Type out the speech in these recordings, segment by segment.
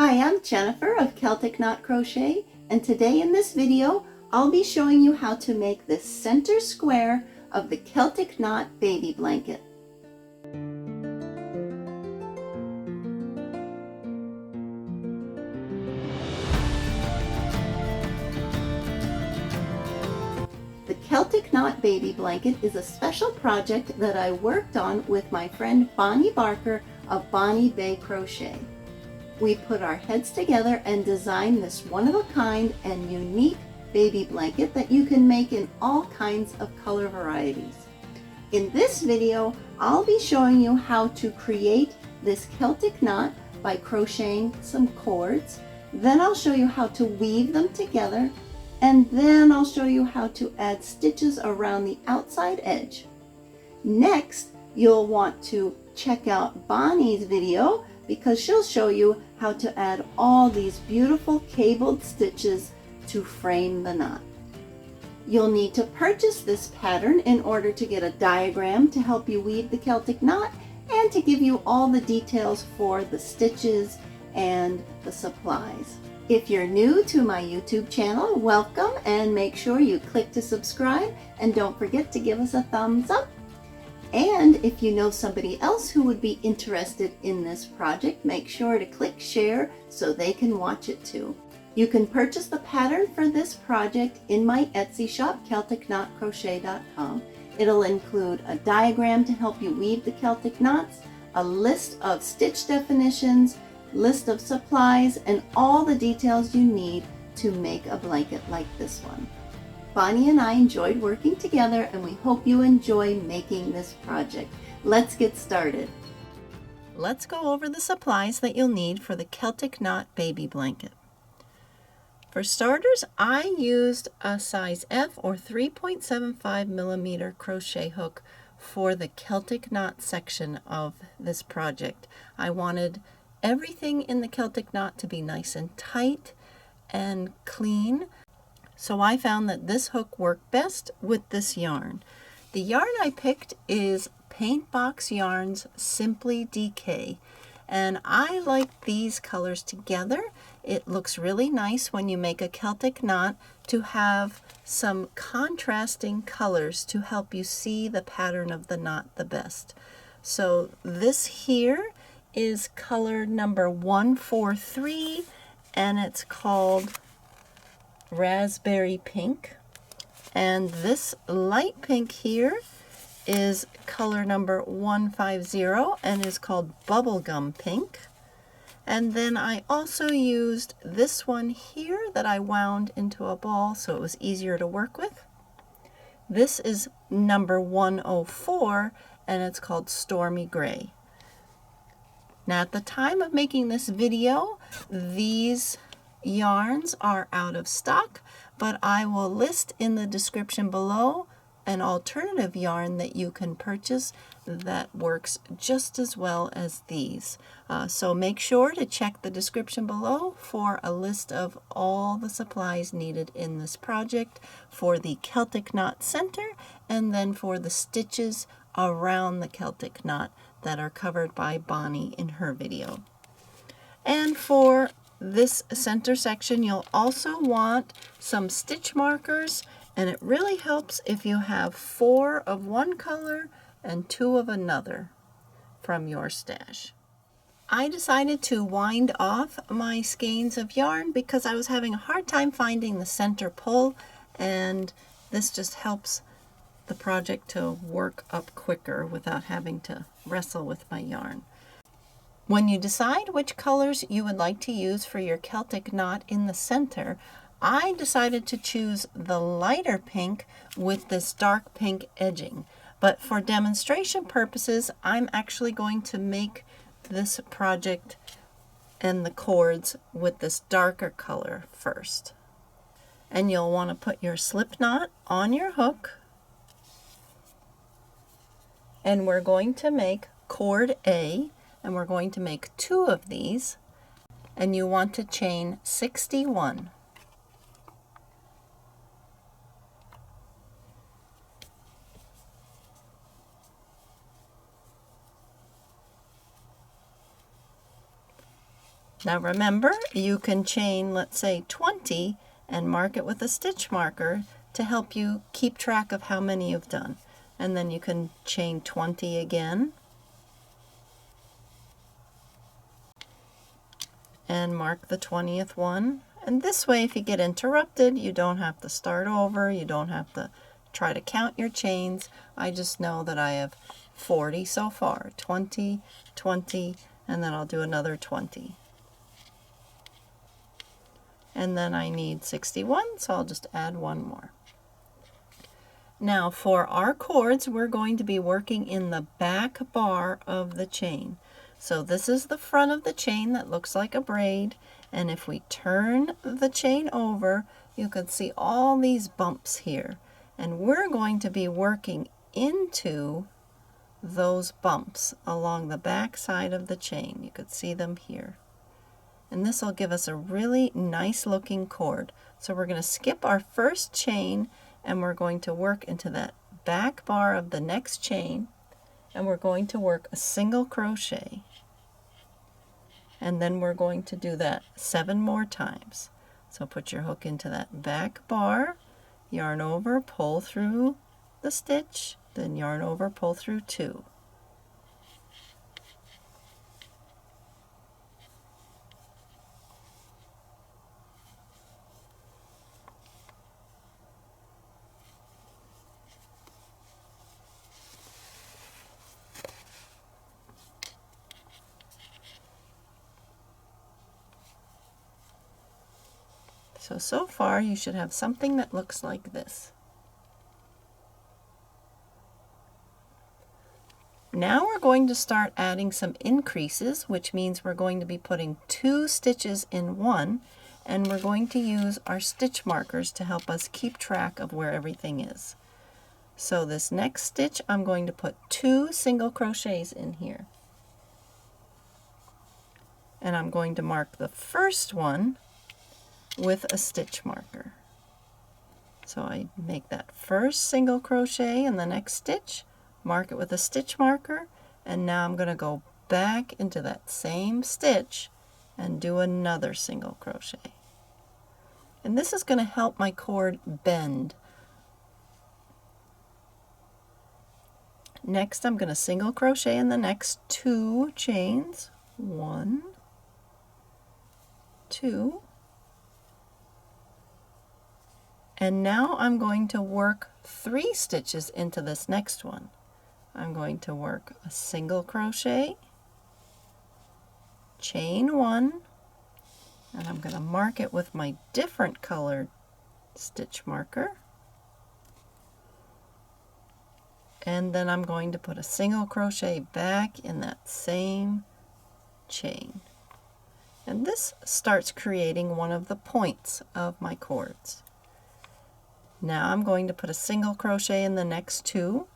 Hi, I'm Jennifer of Celtic Knot Crochet, and today in this video I'll be showing you how to make this center square of the Celtic Knot Baby Blanket. The Celtic Knot Baby Blanket is a special project that I worked on with my friend Bonnie Barker of Bonnie Bay Crochet. We put our heads together and designed this one-of-a-kind and unique baby blanket that you can make in all kinds of color varieties. In this video, I'll be showing you how to create this Celtic knot by crocheting some cords. Then I'll show you how to weave them together, and then I'll show you how to add stitches around the outside edge. Next, you'll want to check out Bonnie's video because she'll show you how to add all these beautiful cabled stitches to frame the knot. You'll need to purchase this pattern in order to get a diagram to help you weave the Celtic knot and to give you all the details for the stitches and the supplies. If you're new to my YouTube channel, welcome, and make sure you click to subscribe, and don't forget to give us a thumbs up. And if you know somebody else who would be interested in this project, make sure to click share so they can watch it too. You can purchase the pattern for this project in my Etsy shop, CelticKnotCrochet.com. It'll include a diagram to help you weave the Celtic knots, a list of stitch definitions, list of supplies, and all the details you need to make a blanket like this one. Bonnie and I enjoyed working together, and we hope you enjoy making this project. Let's get started. Let's go over the supplies that you'll need for the Celtic Knot Baby Blanket. For starters, I used a size F or 3.75 millimeter crochet hook for the Celtic knot section of this project. I wanted everything in the Celtic knot to be nice and tight and clean. So I found that this hook worked best with this yarn. The yarn I picked is Paint Box Yarn's Simply DK, and I like these colors together. It looks really nice when you make a Celtic knot to have some contrasting colors to help you see the pattern of the knot the best. So this here is color number 143, and it's called Raspberry Pink, and this light pink here is color number 150 and is called Bubblegum Pink. And then I also used this one here that I wound into a ball so it was easier to work with. This is number 104 and it's called Stormy Grey. Now at the time of making this video, these yarns are out of stock, but I will list in the description below an alternative yarn that you can purchase that works just as well as these. So make sure to check the description below for a list of all the supplies needed in this project for the Celtic knot center and then for the stitches around the Celtic knot that are covered by Bonnie in her video. And for this center section, you'll also want some stitch markers, and it really helps if you have 4 of one color and 2 of another from your stash. I decided to wind off my skeins of yarn because I was having a hard time finding the center pull, and this just helps the project to work up quicker without having to wrestle with my yarn. When you decide which colors you would like to use for your Celtic knot in the center, I decided to choose the lighter pink with this dark pink edging. But for demonstration purposes, I'm actually going to make this project and the cords with this darker color first. And you'll want to put your slip knot on your hook. And we're going to make cord A. And we're going to make 2 of these, and you want to chain 61. Now remember, you can chain, let's say 20, and mark it with a stitch marker to help you keep track of how many you've done. And then you can chain 20 again and mark the 20th one. And this way, if you get interrupted, you don't have to start over, you don't have to try to count your chains. I just know that I have 40 so far, 20, 20, and then I'll do another 20. And then I need 61, so I'll just add one more. Now for our cords, we're going to be working in the back bar of the chain. So this is the front of the chain that looks like a braid, and if we turn the chain over, you can see all these bumps here. And we're going to be working into those bumps along the back side of the chain. You could see them here. And this will give us a really nice looking cord. So we're going to skip our first chain and we're going to work into that back bar of the next chain, and we're going to work a single crochet. And then we're going to do that 7 more times. So put your hook into that back bar, yarn over, pull through the stitch, then yarn over, pull through 2. So far you should have something that looks like this. Now we're going to start adding some increases, which means we're going to be putting 2 stitches in one, and we're going to use our stitch markers to help us keep track of where everything is. So this next stitch, I'm going to put 2 single crochets in here. And I'm going to mark the first one with a stitch marker. So I make that first single crochet in the next stitch, mark it with a stitch marker, and now I'm going to go back into that same stitch and do another single crochet. And this is going to help my cord bend. Next, I'm going to single crochet in the next 2 chains. 1, 2, and now I'm going to work 3 stitches into this next one. I'm going to work a single crochet, chain 1, and I'm going to mark it with my different colored stitch marker. And then I'm going to put a single crochet back in that same chain. And this starts creating one of the points of my cords. Now I'm going to put a single crochet in the next 2,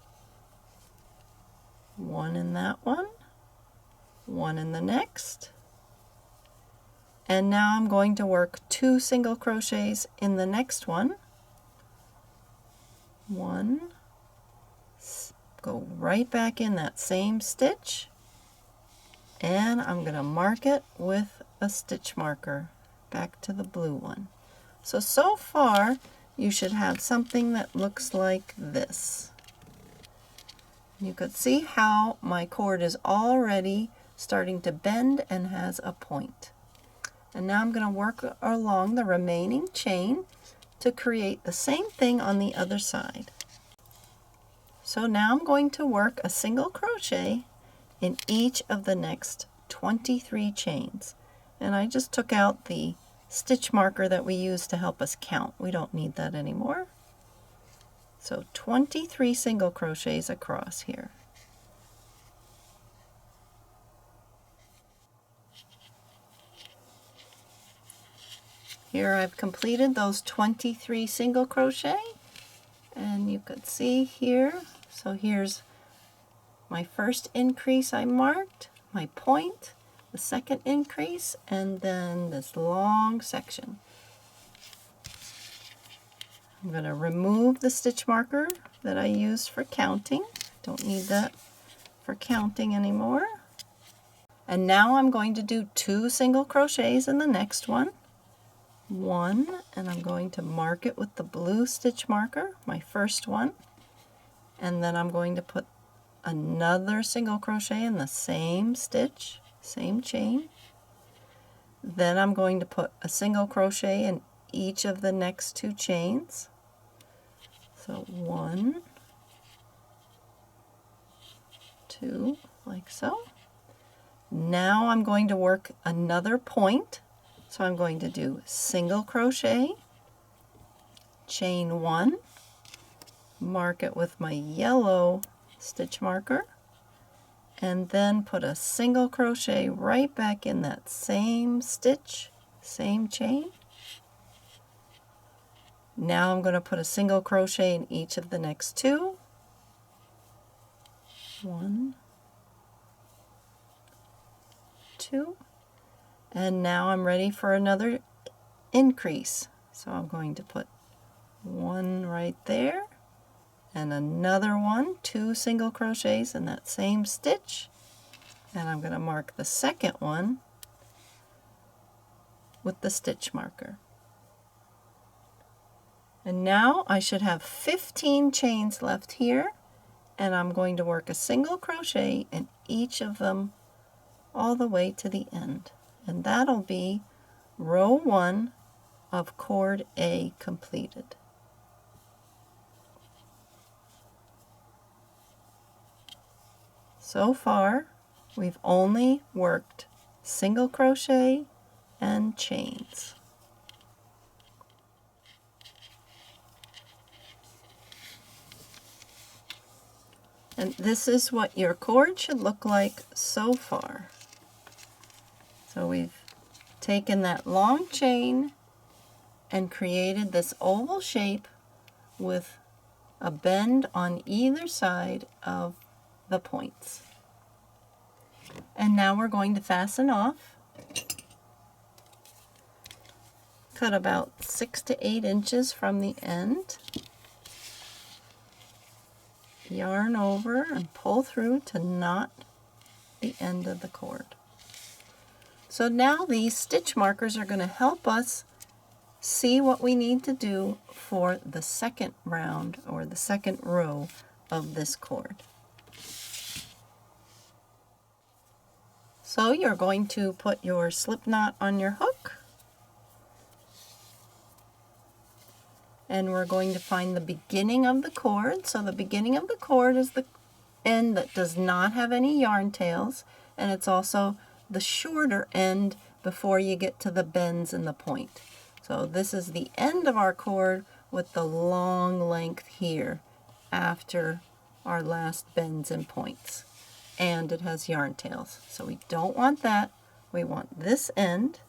1 in that one, 1 in the next, and now I'm going to work 2 single crochets in the next one. 1, go right back in that same stitch, and I'm going to mark it with a stitch marker back to the blue one. So far you should have something that looks like this. You could see how my cord is already starting to bend and has a point. And now I'm going to work along the remaining chain to create the same thing on the other side. So now I'm going to work a single crochet in each of the next 23 chains. And I just took out the stitch marker that we used to help us count. We don't need that anymore. So 23 single crochets across here. Here I've completed those 23 single crochet, and you could see here, so here's my first increase I marked, my point, the second increase, and then this long section. I'm going to remove the stitch marker that I used for counting. Don't need that for counting anymore. And now I'm going to do 2 single crochets in the next one. 1, and I'm going to mark it with the blue stitch marker, my first one. And then I'm going to put another single crochet in the same stitch, same chain. Then I'm going to put a single crochet in each of the next 2 chains. So 1, 2, like so. Now I'm going to work another point. So I'm going to do single crochet, chain 1, mark it with my yellow stitch marker, and then put a single crochet right back in that same stitch, same chain. Now I'm going to put a single crochet in each of the next 2. 1, 2, and now I'm ready for another increase. So I'm going to put 1 right there, and another one, 2 single crochets in that same stitch, and I'm going to mark the second one with the stitch marker. And now I should have 15 chains left here, and I'm going to work a single crochet in each of them all the way to the end. And that'll be row 1 of cord A completed. So far, we've only worked single crochet and chains. And this is what your cord should look like so far. So we've taken that long chain and created this oval shape with a bend on either side of the points. And now we're going to fasten off. Cut about 6 to 8 inches from the end. Yarn over and pull through to knot the end of the cord. So now these stitch markers are going to help us see what we need to do for the second round or the second row of this cord. So you're going to put your slip knot on your hook, and we're going to find the beginning of the cord. So the beginning of the cord is the end that does not have any yarn tails, and it's also the shorter end before you get to the bends in the point. So this is the end of our cord with the long length here after our last bends and points. And it has yarn tails. So we don't want that. We want this end.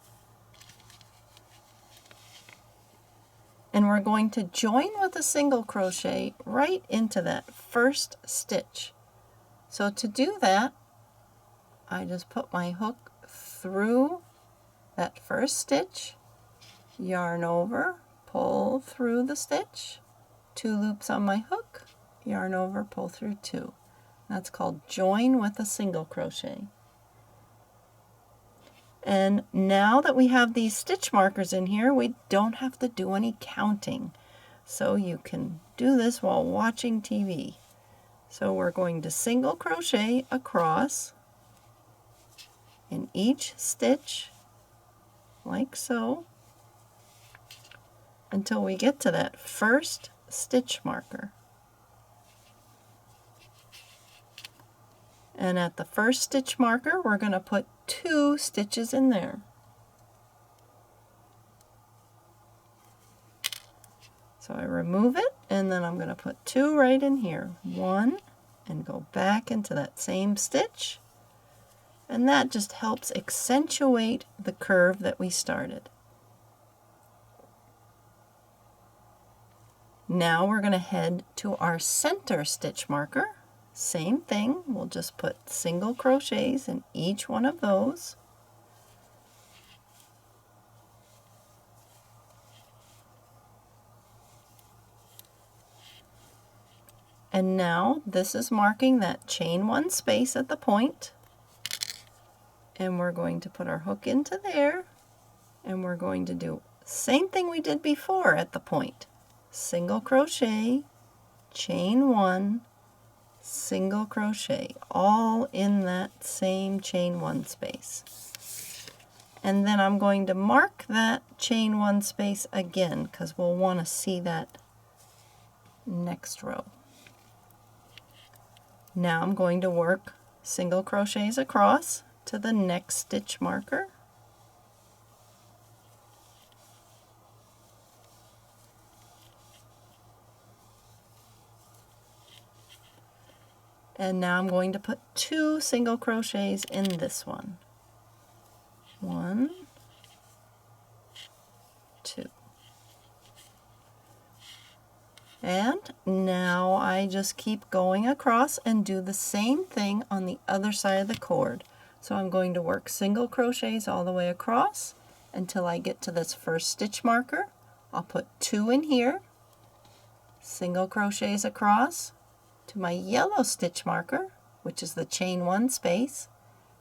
And we're going to join with a single crochet right into that first stitch. So to do that, I just put my hook through that first stitch, yarn over, pull through the stitch, 2 loops on my hook, yarn over, pull through 2. That's called join with a single crochet. And now that we have these stitch markers in here, we don't have to do any counting. So you can do this while watching TV. So we're going to single crochet across in each stitch, like so, until we get to that first stitch marker. And at the first stitch marker, we're going to put 2 stitches in there. So I remove it, and then I'm going to put 2 right in here. 1, and go back into that same stitch. And that just helps accentuate the curve that we started. Now we're going to head to our center stitch marker. Same thing, we'll just put single crochets in each one of those. And now this is marking that chain 1 space at the point. and we're going to put our hook into there, and we're going to do same thing we did before at the point. Single crochet, chain 1, single crochet, all in that same chain 1 space. And then I'm going to mark that chain 1 space again because we'll want to see that next row. Now I'm going to work single crochets across to the next stitch marker. And now I'm going to put 2 single crochets in this one. 1, 2. And now I just keep going across and do the same thing on the other side of the cord. So I'm going to work single crochets all the way across until I get to this first stitch marker. I'll put 2 in here, single crochets across to my yellow stitch marker, which is the chain 1 space,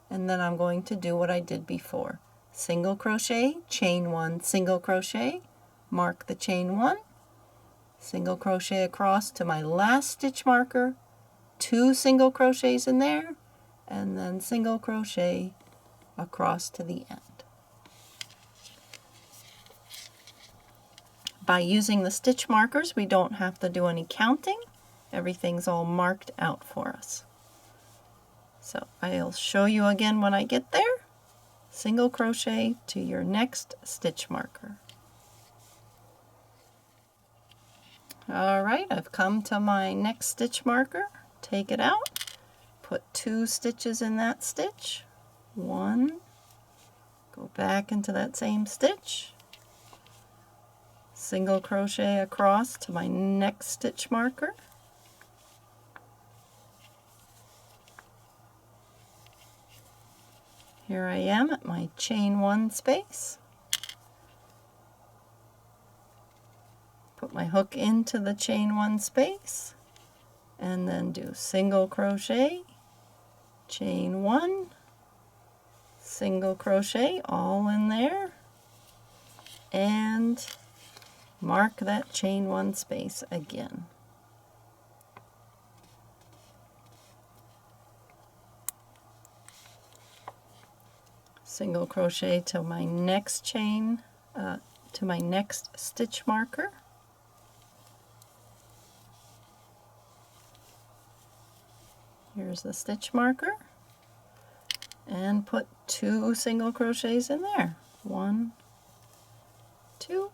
and then I'm going to do what I did before. Single crochet, chain 1, single crochet, mark the chain 1, single crochet across to my last stitch marker, 2 single crochets in there, and then single crochet across to the end. By using the stitch markers, we don't have to do any counting. Everything's all marked out for us. So I'll show you again when I get there. Single crochet to your next stitch marker. Alright, I've come to my next stitch marker. Take it out, put 2 stitches in that stitch. 1, go back into that same stitch, single crochet across to my next stitch marker. Here I am at my chain 1 space. Put my hook into the chain 1 space and then do single crochet, chain 1, single crochet all in there, and mark that chain 1 space again. Single crochet to my next chain, to my next stitch marker. Here's the stitch marker, and put 2 single crochets in there. 1, 2,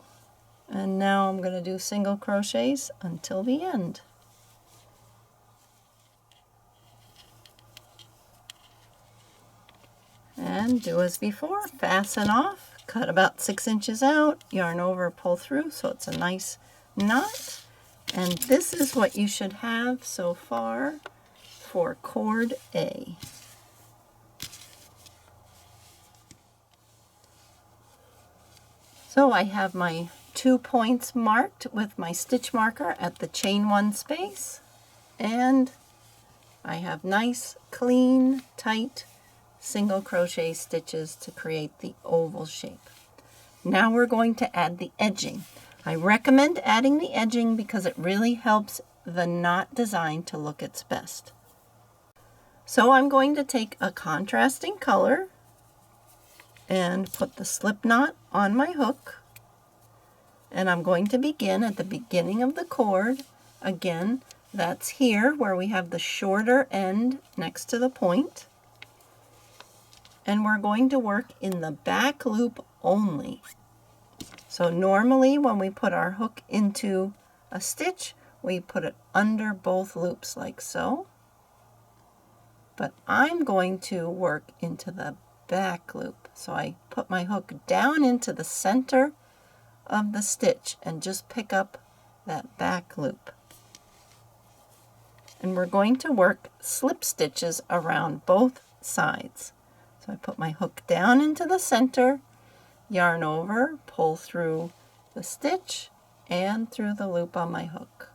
and now I'm going to do single crochets until the end. And do as before, fasten off, cut about 6 inches out, yarn over, pull through so it's a nice knot. And this is what you should have so far for cord A. So I have my 2 points marked with my stitch marker at the chain 1 space, and I have nice, clean, tight single crochet stitches to create the oval shape. Now we're going to add the edging. I recommend adding the edging because it really helps the knot design to look its best. So I'm going to take a contrasting color and put the slip knot on my hook, and I'm going to begin at the beginning of the cord. Again, that's here where we have the shorter end next to the point, and we're going to work in the back loop only. So normally when we put our hook into a stitch, we put it under both loops like so. But I'm going to work into the back loop. So I put my hook down into the center of the stitch and just pick up that back loop. And we're going to work slip stitches around both sides. So I put my hook down into the center, yarn over, pull through the stitch and through the loop on my hook.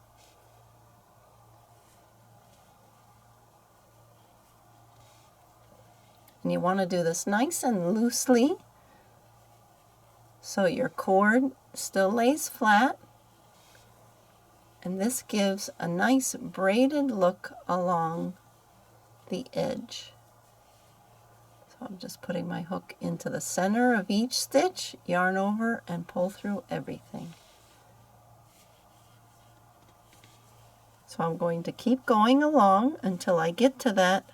And you want to do this nice and loosely so your cord still lays flat. And this gives a nice braided look along the edge. So I'm just putting my hook into the center of each stitch, yarn over, and pull through everything. So I'm going to keep going along until I get to that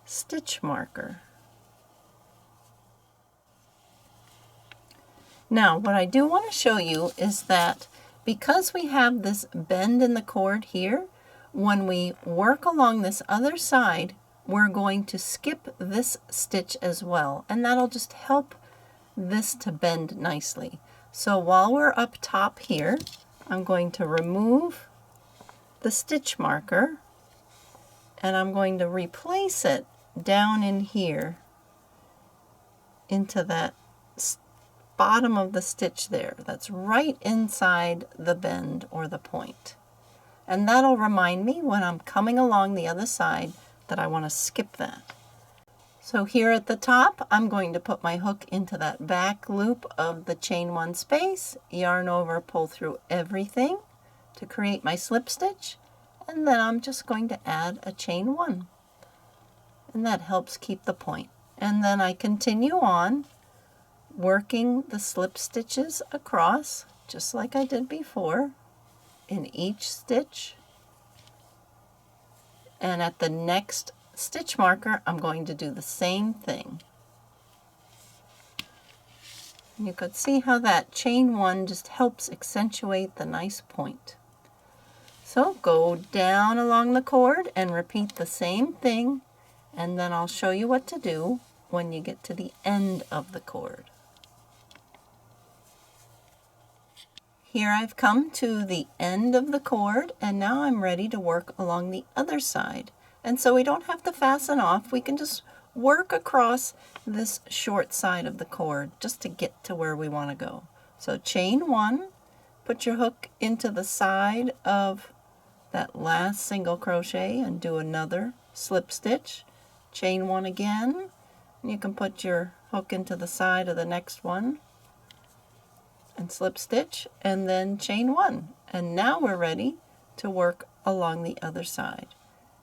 stitch marker. Now, what I do want to show you is that because we have this bend in the cord here, when we work along this other side, we're going to skip this stitch as well, and that'll just help this to bend nicely. So while we're up top here, I'm going to remove the stitch marker, and I'm going to replace it down in here into that bottom of the stitch there. That's right inside the bend or the point. And that'll remind me when I'm coming along the other side that I want to skip that. So here at the top, I'm going to put my hook into that back loop of the chain one space, yarn over, pull through everything to create my slip stitch, and then I'm just going to add a chain one. And that helps keep the point. And then I continue on working the slip stitches across, just like I did before, in each stitch. And at the next stitch marker, I'm going to do the same thing. And you could see how that chain one just helps accentuate the nice point. So go down along the cord and repeat the same thing, and then I'll show you what to do when you get to the end of the cord. Here I've come to the end of the cord, and now I'm ready to work along the other side. And so we don't have to fasten off, we can just work across this short side of the cord just to get to where we want to go. So chain one, put your hook into the side of that last single crochet and do another slip stitch. Chain one again, and you can put your hook into the side of the next one and slip stitch, and then chain one. And now we're ready to work along the other side.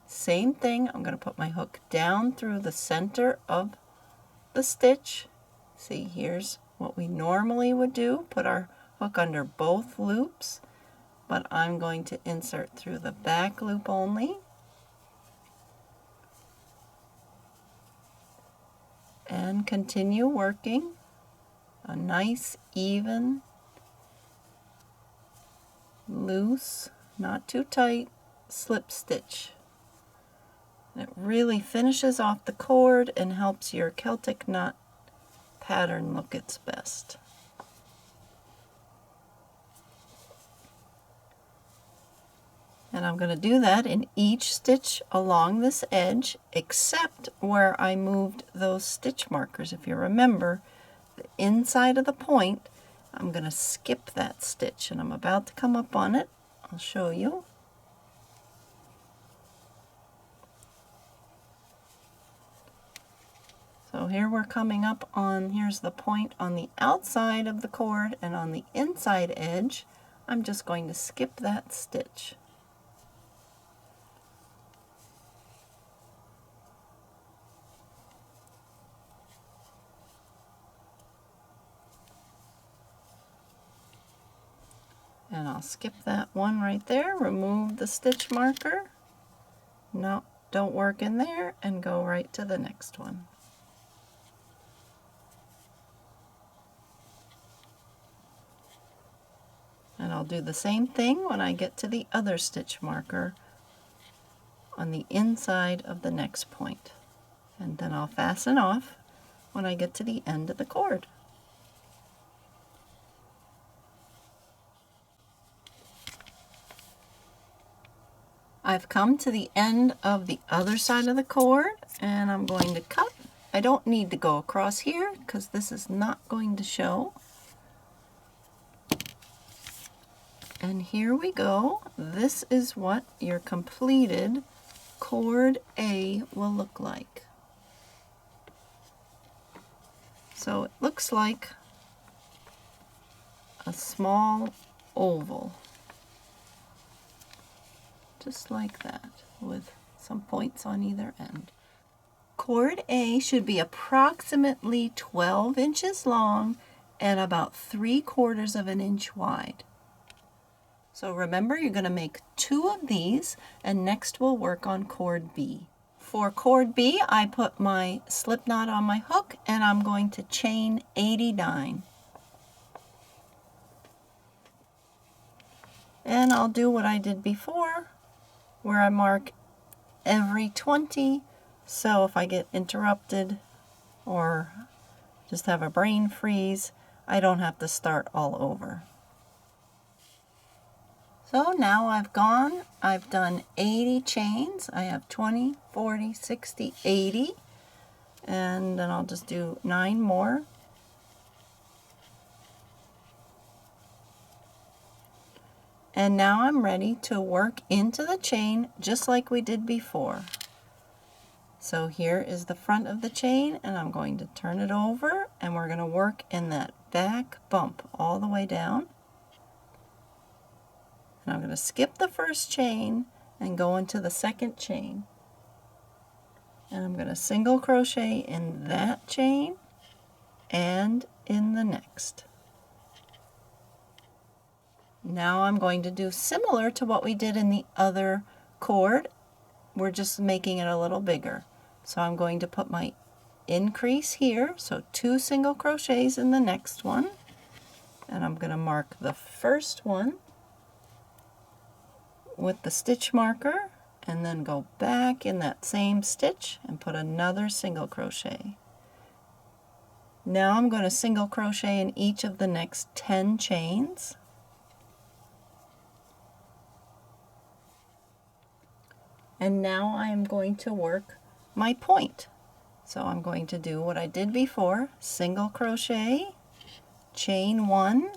Same thing, I'm going to put my hook down through the center of the stitch. See, here's what we normally would do, put our hook under both loops, but I'm going to insert through the back loop only. And continue working a nice, even, loose, not too tight, slip stitch. And it really finishes off the cord and helps your Celtic knot pattern look its best. And I'm going to do that in each stitch along this edge, except where I moved those stitch markers. If you remember, the inside of the point, I'm going to skip that stitch, and I'm about to come up on it. I'll show you. So here we're coming up on, here's the point on the outside of the cord, and on the inside edge, I'm just going to skip that stitch. And I'll skip that one right there, remove the stitch marker. No, don't work in there, and go right to the next one. And I'll do the same thing when I get to the other stitch marker on the inside of the next point. And then I'll fasten off when I get to the end of the cord. I've come to the end of the other side of the cord, and I'm going to cut. I don't need to go across here because this is not going to show. And here we go. This is what your completed cord A will look like. So it looks like a small oval, just like that, with some points on either end. Cord A should be approximately 12 inches long and about 3/4 of an inch wide. So remember, you're going to make 2 of these, and next we'll work on cord B. For cord B, I put my slip knot on my hook, and I'm going to chain 89. And I'll do what I did before, where I mark every 20, so if I get interrupted or just have a brain freeze, I don't have to start all over. So now I've done 80 chains. I have 20, 40, 60, 80, and then I'll just do 9 more. And now I'm ready to work into the chain just like we did before. So here is the front of the chain, and I'm going to turn it over, and we're going to work in that back bump all the way down. And I'm going to skip the first chain and go into the second chain. And I'm going to single crochet in that chain and in the next. Now I'm going to do similar to what we did in the other cord. We're just making it a little bigger. So I'm going to put my increase here, so 2 single crochets in the next one. And I'm going to mark the first one with the stitch marker, and then go back in that same stitch and put another single crochet. Now I'm going to single crochet in each of the next 10 chains. And now I am going to work my point. So I'm going to do what I did before, single crochet, chain 1,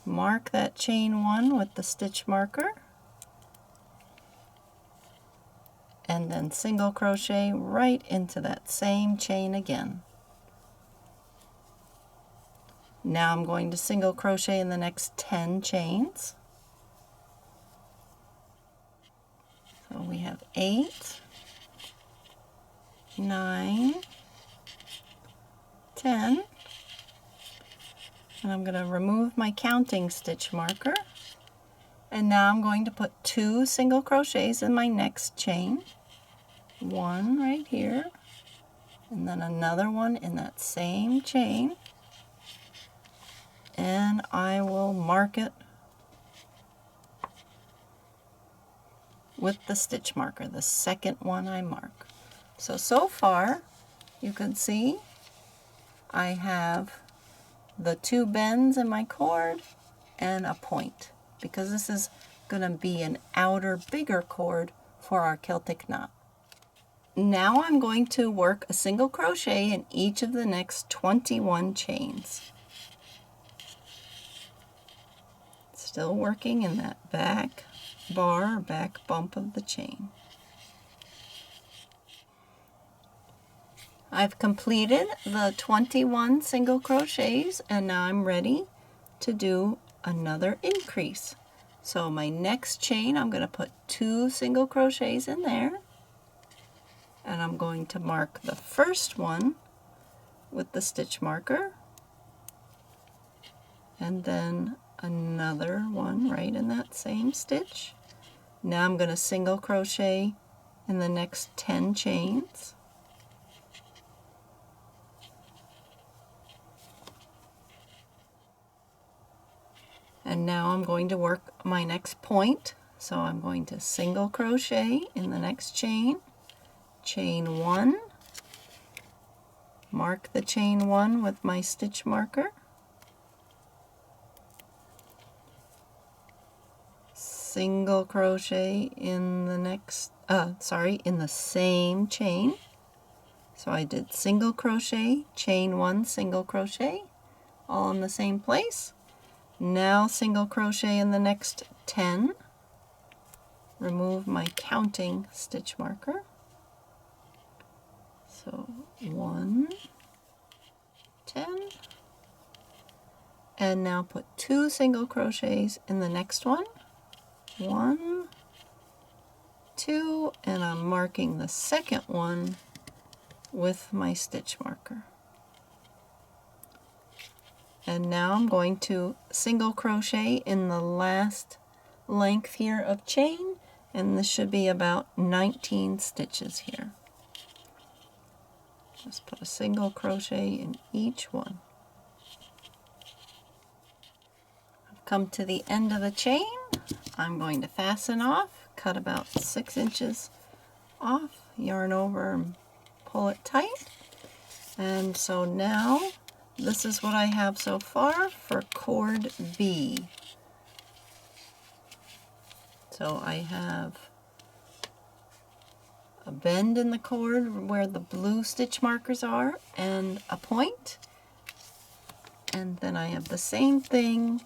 mark that chain 1 with the stitch marker, and then single crochet right into that same chain again. Now I'm going to single crochet in the next 10 chains. So we have 8, 9, 10, and I'm going to remove my counting stitch marker, and now I'm going to put 2 single crochets in my next chain, 1 right here, and then another one in that same chain, and I will mark it with the stitch marker, the second one I mark. So far you can see I have the 2 bends in my cord and a point, because this is going to be an outer bigger cord for our Celtic knot. Now I'm going to work a single crochet in each of the next 21 chains. Still working in that back bar, back bump of the chain. I've completed the 21 single crochets, and now I'm ready to do another increase. So my next chain, I'm going to put 2 single crochets in there, and I'm going to mark the first one with the stitch marker, and then another one right in that same stitch. Now I'm going to single crochet in the next 10 chains. And now I'm going to work my next point. So I'm going to single crochet in the next chain, chain 1, mark the chain 1 with my stitch marker, single crochet in the next, in the same chain. So I did single crochet, chain 1, single crochet, all in the same place. Now single crochet in the next 10, remove my counting stitch marker. So 1, 10. And now put 2 single crochets in the next one. 1, 2, and I'm marking the second one with my stitch marker. And now I'm going to single crochet in the last length here of chain, and this should be about 19 stitches here. Just put a single crochet in each one. I've come to the end of the chain. I'm going to fasten off, cut about 6 inches off, yarn over and pull it tight. And so now this is what I have so far for cord B. So I have a bend in the cord where the blue stitch markers are and a point. And then I have the same thing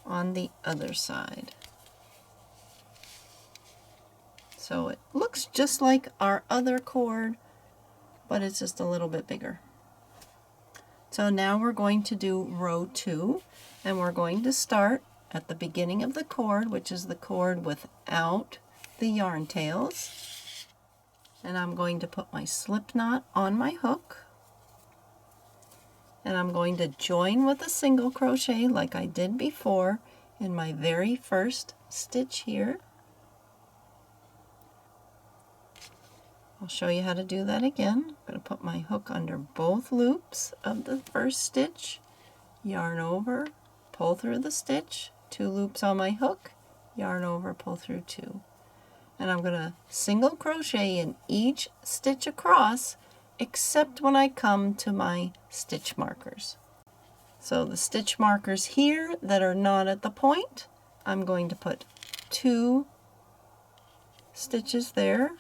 on the other side. So it looks just like our other cord, but it's just a little bit bigger. So now we're going to do row 2, and we're going to start at the beginning of the cord, which is the cord without the yarn tails. And I'm going to put my slip knot on my hook, and I'm going to join with a single crochet like I did before in my very first stitch here. I'll show you how to do that again. I'm going to put my hook under both loops of the first stitch, yarn over, pull through the stitch, 2 loops on my hook, yarn over, pull through 2. And I'm going to single crochet in each stitch across except when I come to my stitch markers. So the stitch markers here that are not at the point, I'm going to put 2 stitches there.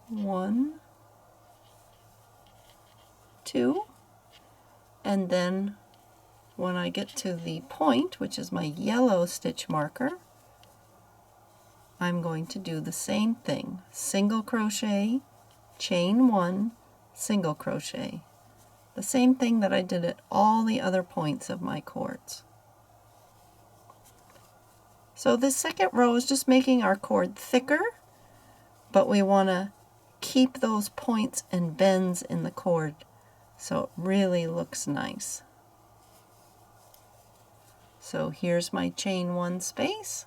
1, 2, and then when I get to the point, which is my yellow stitch marker, I'm going to do the same thing. Single crochet, chain 1, single crochet. The same thing that I did at all the other points of my cords. So this second row is just making our cord thicker, but we want to keep those points and bends in the cord so it really looks nice. So here's my chain 1 space.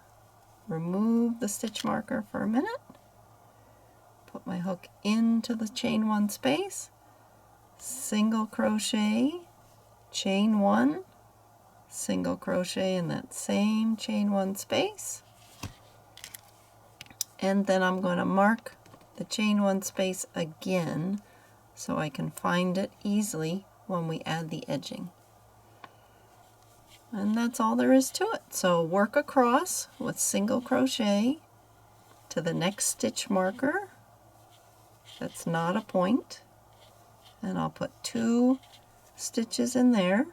Remove the stitch marker for a minute. Put my hook into the chain 1 space. Single crochet, chain 1, single crochet in that same chain 1 space. And then I'm going to mark the chain 1 space again so I can find it easily when we add the edging. And that's all there is to it. So work across with single crochet to the next stitch marker that's not a point, and I'll put 2 stitches in there.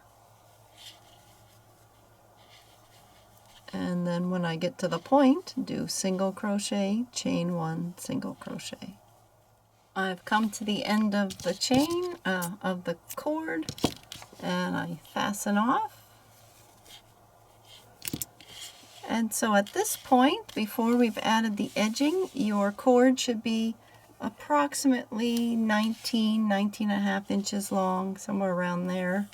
And then when I get to the point, do single crochet, chain 1, single crochet. I've come to the end of the chain, of the cord, and I fasten off. And so at this point, before we've added the edging, your cord should be approximately 19 and a half inches long, somewhere around there.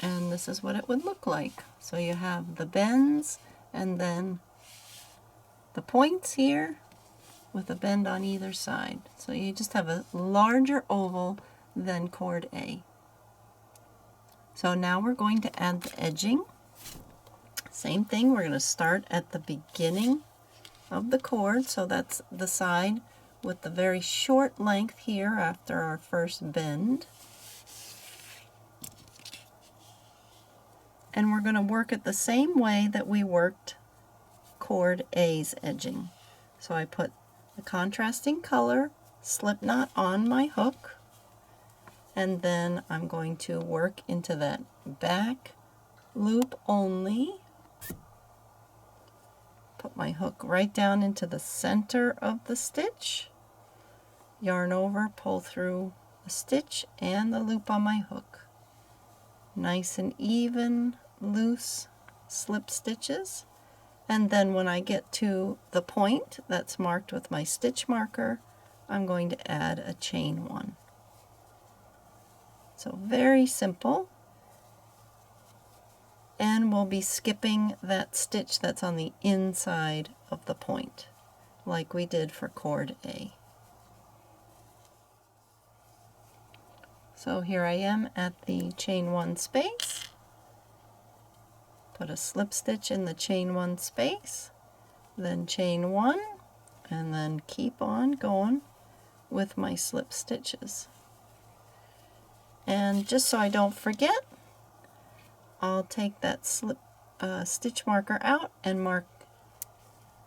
And this is what it would look like. So you have the bends and then the points here with a bend on either side. So you just have a larger oval than cord A. So now we're going to add the edging. Same thing, we're going to start at the beginning of the cord. So that's the side with the very short length here after our first bend. And we're going to work it the same way that we worked cord A's edging. So I put the contrasting color slip knot on my hook, and then I'm going to work into that back loop only. Put my hook right down into the center of the stitch, yarn over, pull through a stitch and the loop on my hook. Nice and even, loose slip stitches. And then when I get to the point that's marked with my stitch marker, I'm going to add a chain 1. So very simple. And we'll be skipping that stitch that's on the inside of the point, like we did for cord A. So here I am at the chain 1 space. Put a slip stitch in the chain 1 space, then chain 1, and then keep on going with my slip stitches. And just so I don't forget, I'll take that slip stitch marker out and mark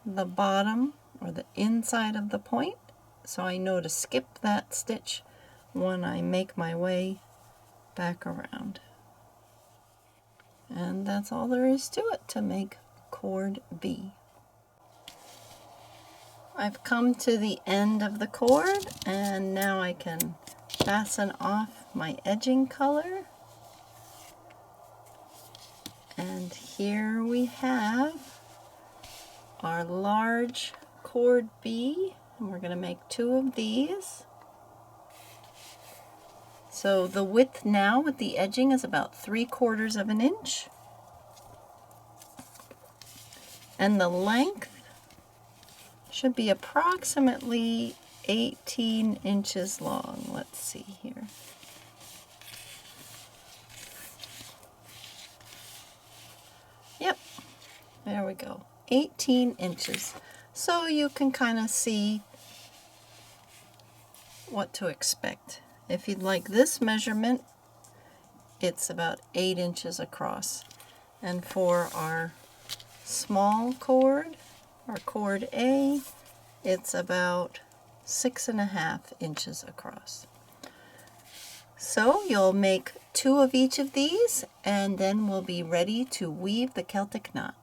the bottom or the inside of the point, so I know to skip that stitch when I make my way back around. And that's all there is to it to make cord B. I've come to the end of the cord, and now I can fasten off my edging color. And here we have our large cord B, and we're going to make 2 of these. So the width now with the edging is about 3/4 of an inch. And the length should be approximately 18 inches long. Let's see here. Yep, there we go, 18 inches. So you can kind of see what to expect. If you'd like this measurement, it's about 8 inches across. And for our small cord, our cord A, it's about 6.5 inches across. So you'll make 2 of each of these, and then we'll be ready to weave the Celtic knot.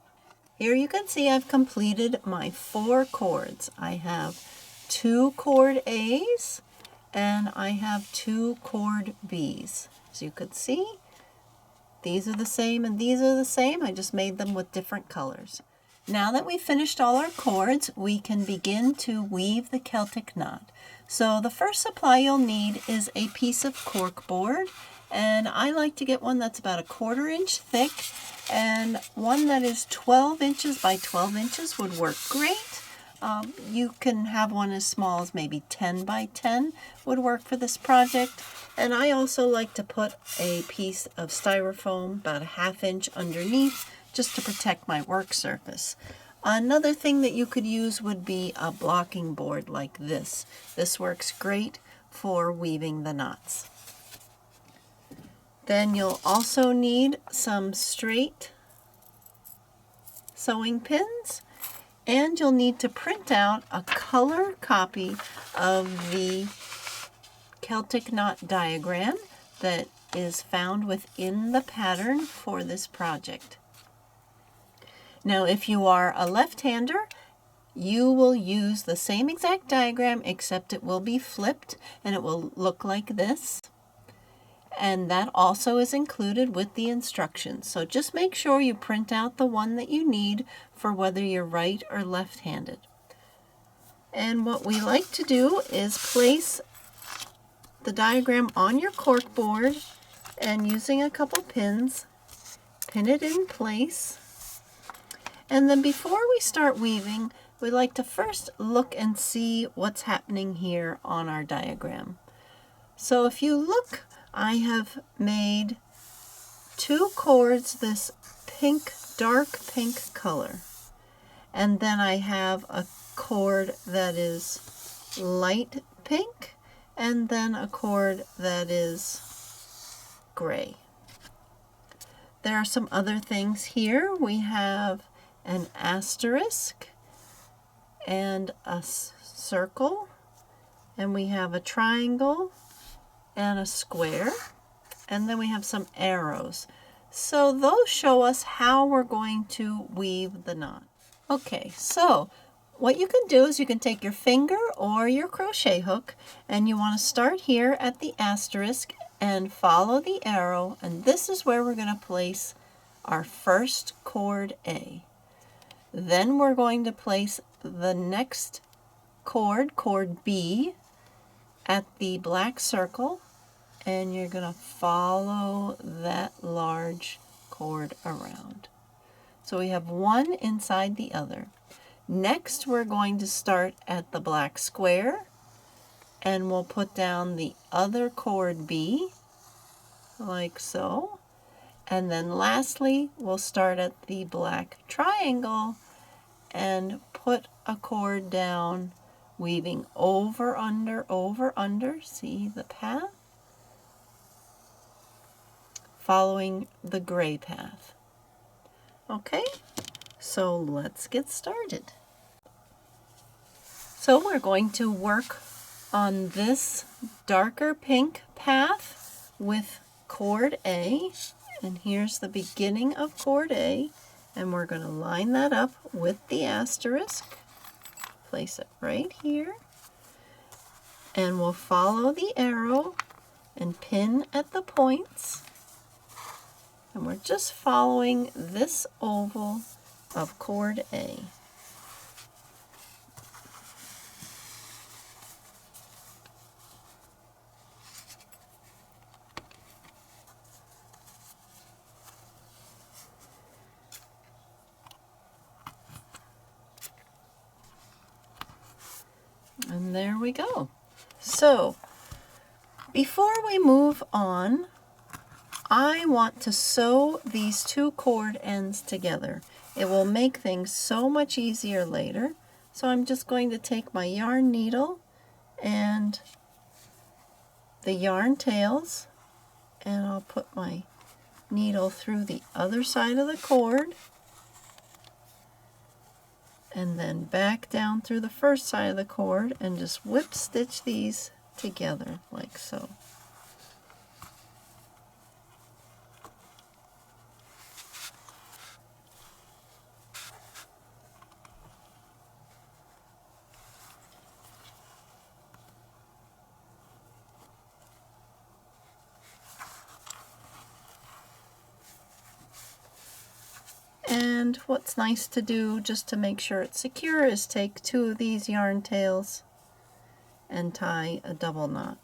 Here you can see I've completed my 4 cords. I have 2 cord A's and I have 2 cord B's. As you could see, these are the same and these are the same. I just made them with different colors. Now that we've finished all our cords, we can begin to weave the Celtic knot. So the first supply you'll need is a piece of cork board, and I like to get one that's about 1/4 inch thick, and one that is 12 inches by 12 inches would work great. You can have one as small as maybe 10 by 10 would work for this project. And I also like to put a piece of styrofoam about 1/2 inch underneath just to protect my work surface. Another thing that you could use would be a blocking board like this. This works great for weaving the knots. Then you'll also need some straight sewing pins, and you'll need to print out a color copy of the Celtic knot diagram that is found within the pattern for this project. Now, if you are a left-hander, you will use the same exact diagram, except it will be flipped and it will look like this. And that also is included with the instructions. So just make sure you print out the one that you need for whether you're right or left-handed. And what we like to do is place the diagram on your cork board, and using a couple pins, pin it in place. And then before we start weaving, we like to first look and see what's happening here on our diagram. So if you look, I have made 2 cords this pink, dark pink color. And then I have a cord that is light pink, and then a cord that is gray. There are some other things here. We have an asterisk and a circle, and we have a triangle and a square, and then we have some arrows. So those show us how we're going to weave the knot. Okay, so what you can do is you can take your finger or your crochet hook, and you want to start here at the asterisk and follow the arrow, and this is where we're going to place our first cord A. Then we're going to place the next cord, cord B, at the black circle, and you're going to follow that large cord around. So we have one inside the other. Next, we're going to start at the black square, and we'll put down the other cord B, like so. And then lastly, we'll start at the black triangle and put a cord down, weaving over, under, see the path? Following the gray path. Okay, so let's get started. So we're going to work on this darker pink path with cord A, and here's the beginning of cord A, and we're going to line that up with the asterisk, place it right here, and we'll follow the arrow and pin at the points, and we're just following this oval of cord A. And there we go. So before we move on, I want to sew these two cord ends together. It will make things so much easier later. So I'm just going to take my yarn needle and the yarn tails, and I'll put my needle through the other side of the cord, and then back down through the first side of the cord, and just whip stitch these together like so. And what's nice to do just to make sure it's secure is take two of these yarn tails and tie a double knot.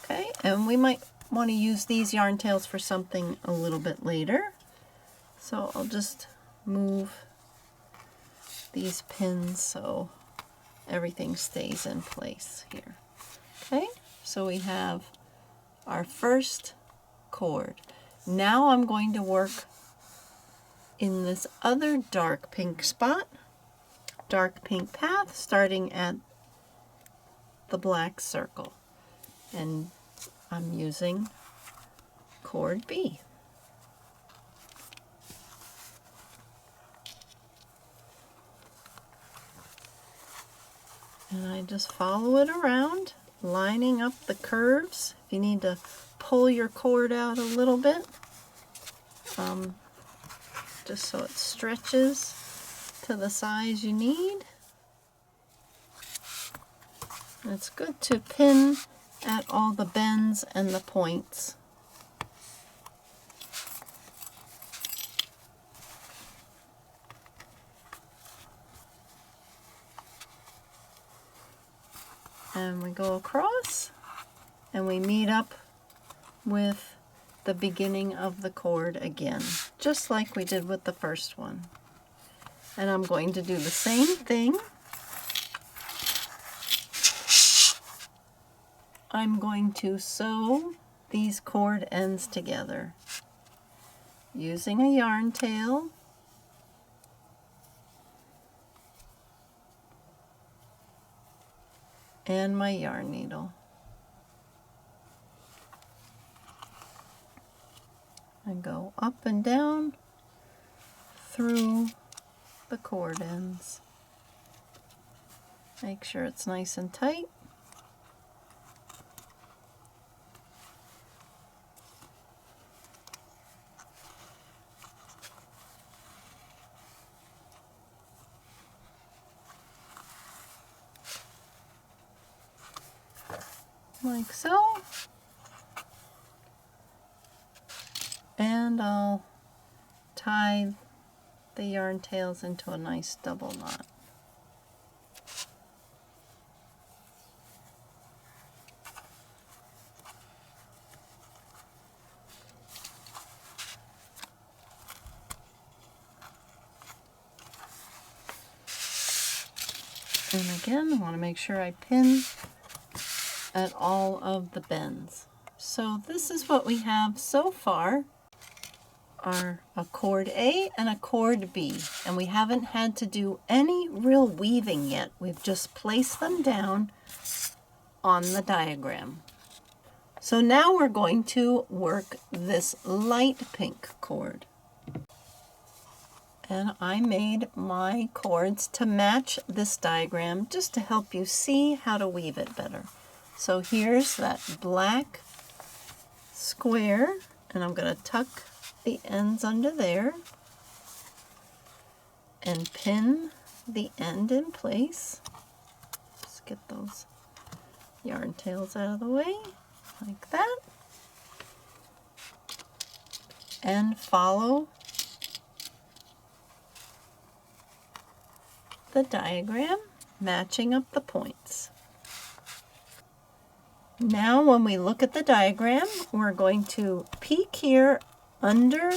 Okay, and we might want to use these yarn tails for something a little bit later. So I'll just move these pins so everything stays in place here. Okay, so we have our first cord. Now I'm going to work in this other dark pink spot, dark pink path, starting at the black circle. And I'm using cord B. And I just follow it around, lining up the curves. If you need to pull your cord out a little bit, just so it stretches to the size you need. And it's good to pin at all the bends and the points. And we go across and we meet up with the beginning of the cord again, just like we did with the first one. And I'm going to do the same thing. I'm going to sew these cord ends together using a yarn tail and my yarn needle. And go up and down through the cord ends. Make sure it's nice and tight. like so. And I'll tie the yarn tails into a nice double knot. And again, I want to make sure I pin at all of the bends. So this is what we have so far, are a cord A and a cord B, and we haven't had to do any real weaving yet. We've just placed them down on the diagram. So now we're going to work this light pink cord. And I made my cords to match this diagram just to help you see how to weave it better. So here's that black square, and I'm going to tuck the ends under there and pin the end in place. Just get those yarn tails out of the way, like that. And follow the diagram, matching up the points. Now when we look at the diagram, we're going to peek here under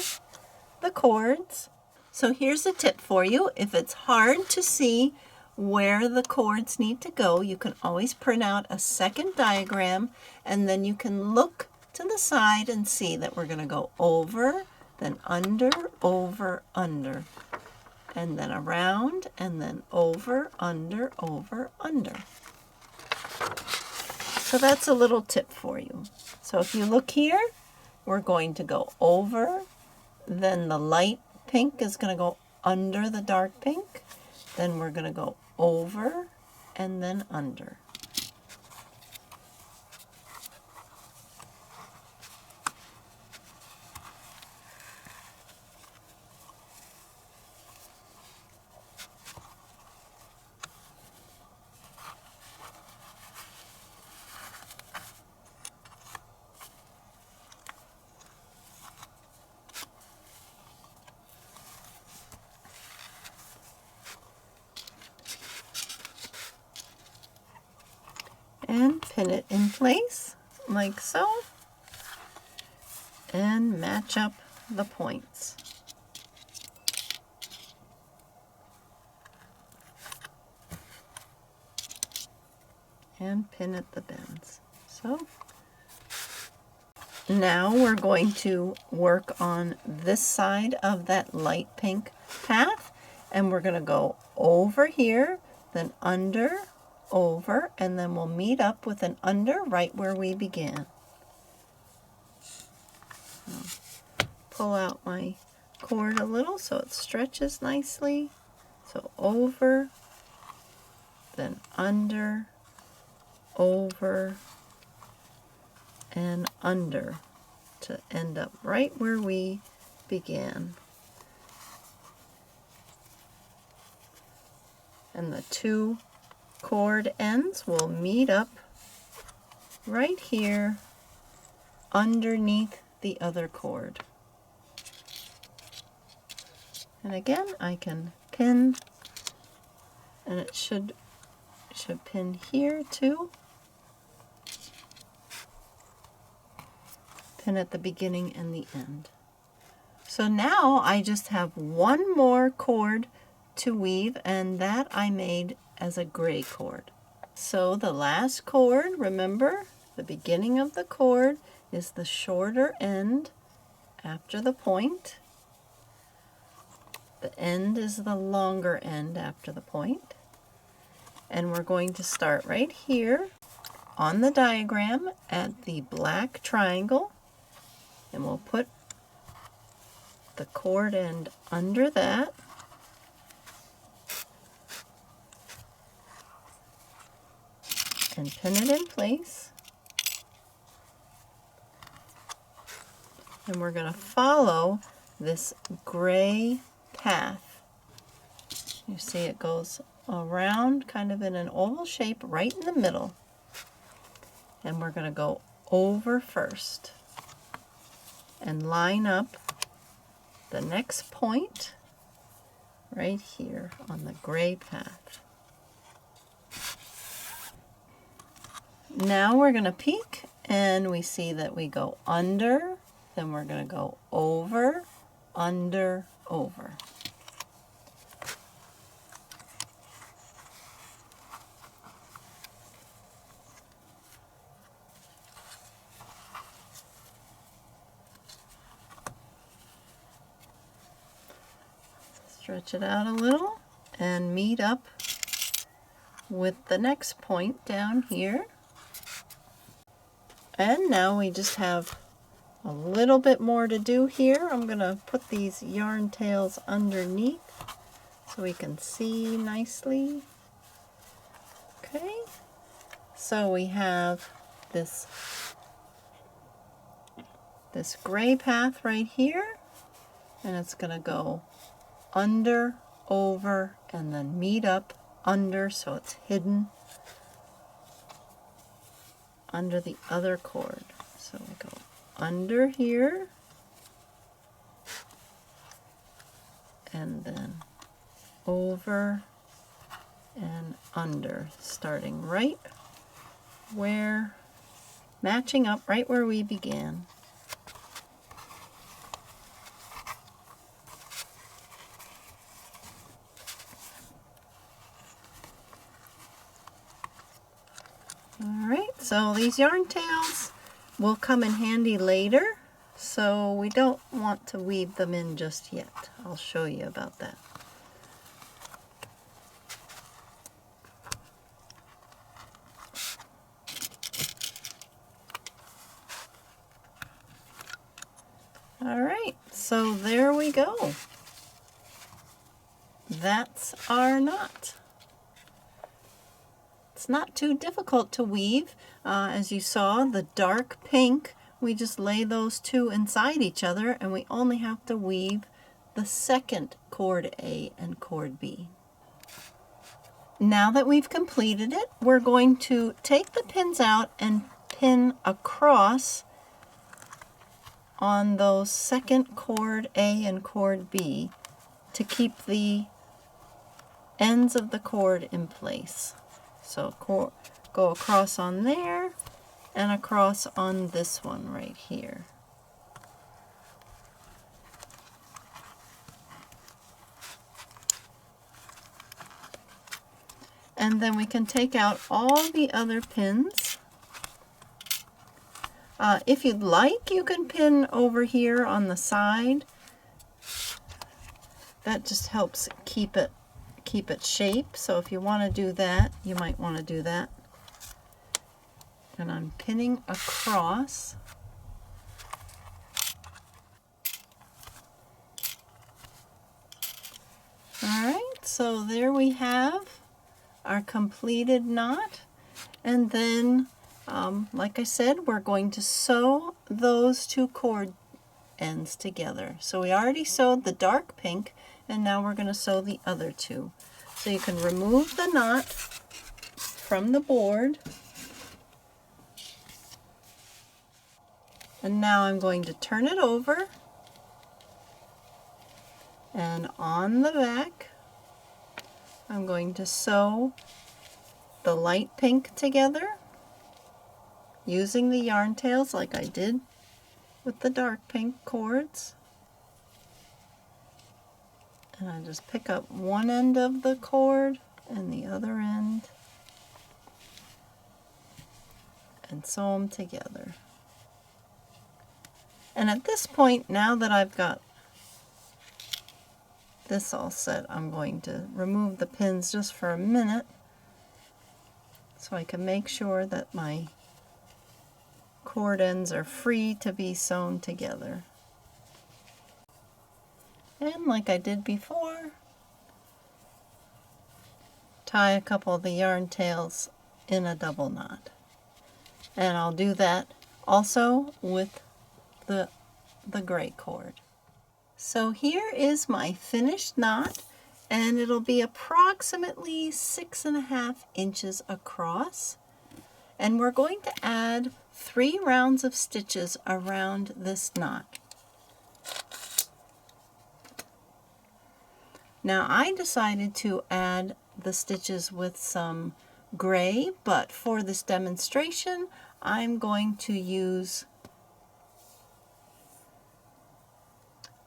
the cords. So here's a tip for you. If it's hard to see where the cords need to go, you can always print out a second diagram, and then you can look to the side and see that we're going to go over, then under, over, under, and then around, and then over, under, under. So that's a little tip for you. So if you look here, we're going to go over, then the light pink is going to go under the dark pink, then we're going to go over, and then under. And pin it in place like so, and match up the points. And pin at the bends. So now we're going to work on this side of that light pink path, and we're going to go over here, then under, over, and then we'll meet up with an under right where we began. I'll pull out my cord a little so it stretches nicely. So over, then under, over, and under to end up right where we began. And the two cord ends will meet up right here underneath the other cord. And again, I can pin, and it should pin here too. Pin at the beginning and the end. So now I just have one more cord to weave, and that I made as a gray cord. So the last cord, remember, the beginning of the cord is the shorter end after the point. The end is the longer end after the point. And we're going to start right here on the diagram at the black triangle, and we'll put the cord end under that. And pin it in place. And we're going to follow this gray path. You see it goes around kind of in an oval shape right in the middle. and we're going to go over first and line up the next point right here on the gray path. Now we're going to peek, and we see that we go under, then we're going to go over, under, over. Stretch it out a little and meet up with the next point down here. And now we just have a little bit more to do here. I'm going to put these yarn tails underneath so we can see nicely. Okay, so we have this gray path right here, and it's going to go under, over, and then meet up under, so it's hidden under the other cord. So we go under here, and then over and under, starting right where, matching up right where we began. Alright, so these yarn tails will come in handy later, so we don't want to weave them in just yet. I'll show you about that. Alright, so there we go. That's our knot. It's not too difficult to weave. As you saw, the dark pink, we just lay those two inside each other, and we only have to weave the second cord A and cord B. Now that we've completed it, we're going to take the pins out and pin across on those second cord A and cord B to keep the ends of the cord in place. So go across on there and across on this one right here. And then we can take out all the other pins. If you'd like, you can pin over here on the side. That just helps keep it shape. So if you want to do that, you might want to do that. And I'm pinning across. Alright, so there we have our completed knot. And then, like I said, we're going to sew those two cord ends together. So we already sewed the dark pink, and now we're going to sew the other two. So you can remove the knot from the board. And now I'm going to turn it over, and on the back I'm going to sew the light pink together using the yarn tails like I did with the dark pink cords. And I just pick up one end of the cord and the other end and sew them together. And at this point, now that I've got this all set, I'm going to remove the pins just for a minute so I can make sure that my cord ends are free to be sewn together. And like I did before, tie a couple of the yarn tails in a double knot. And I'll do that also with the gray cord. So here is my finished knot, and it'll be approximately 6.5 inches across. And we're going to add 3 rounds of stitches around this knot. Now I decided to add the stitches with some gray, but for this demonstration I'm going to use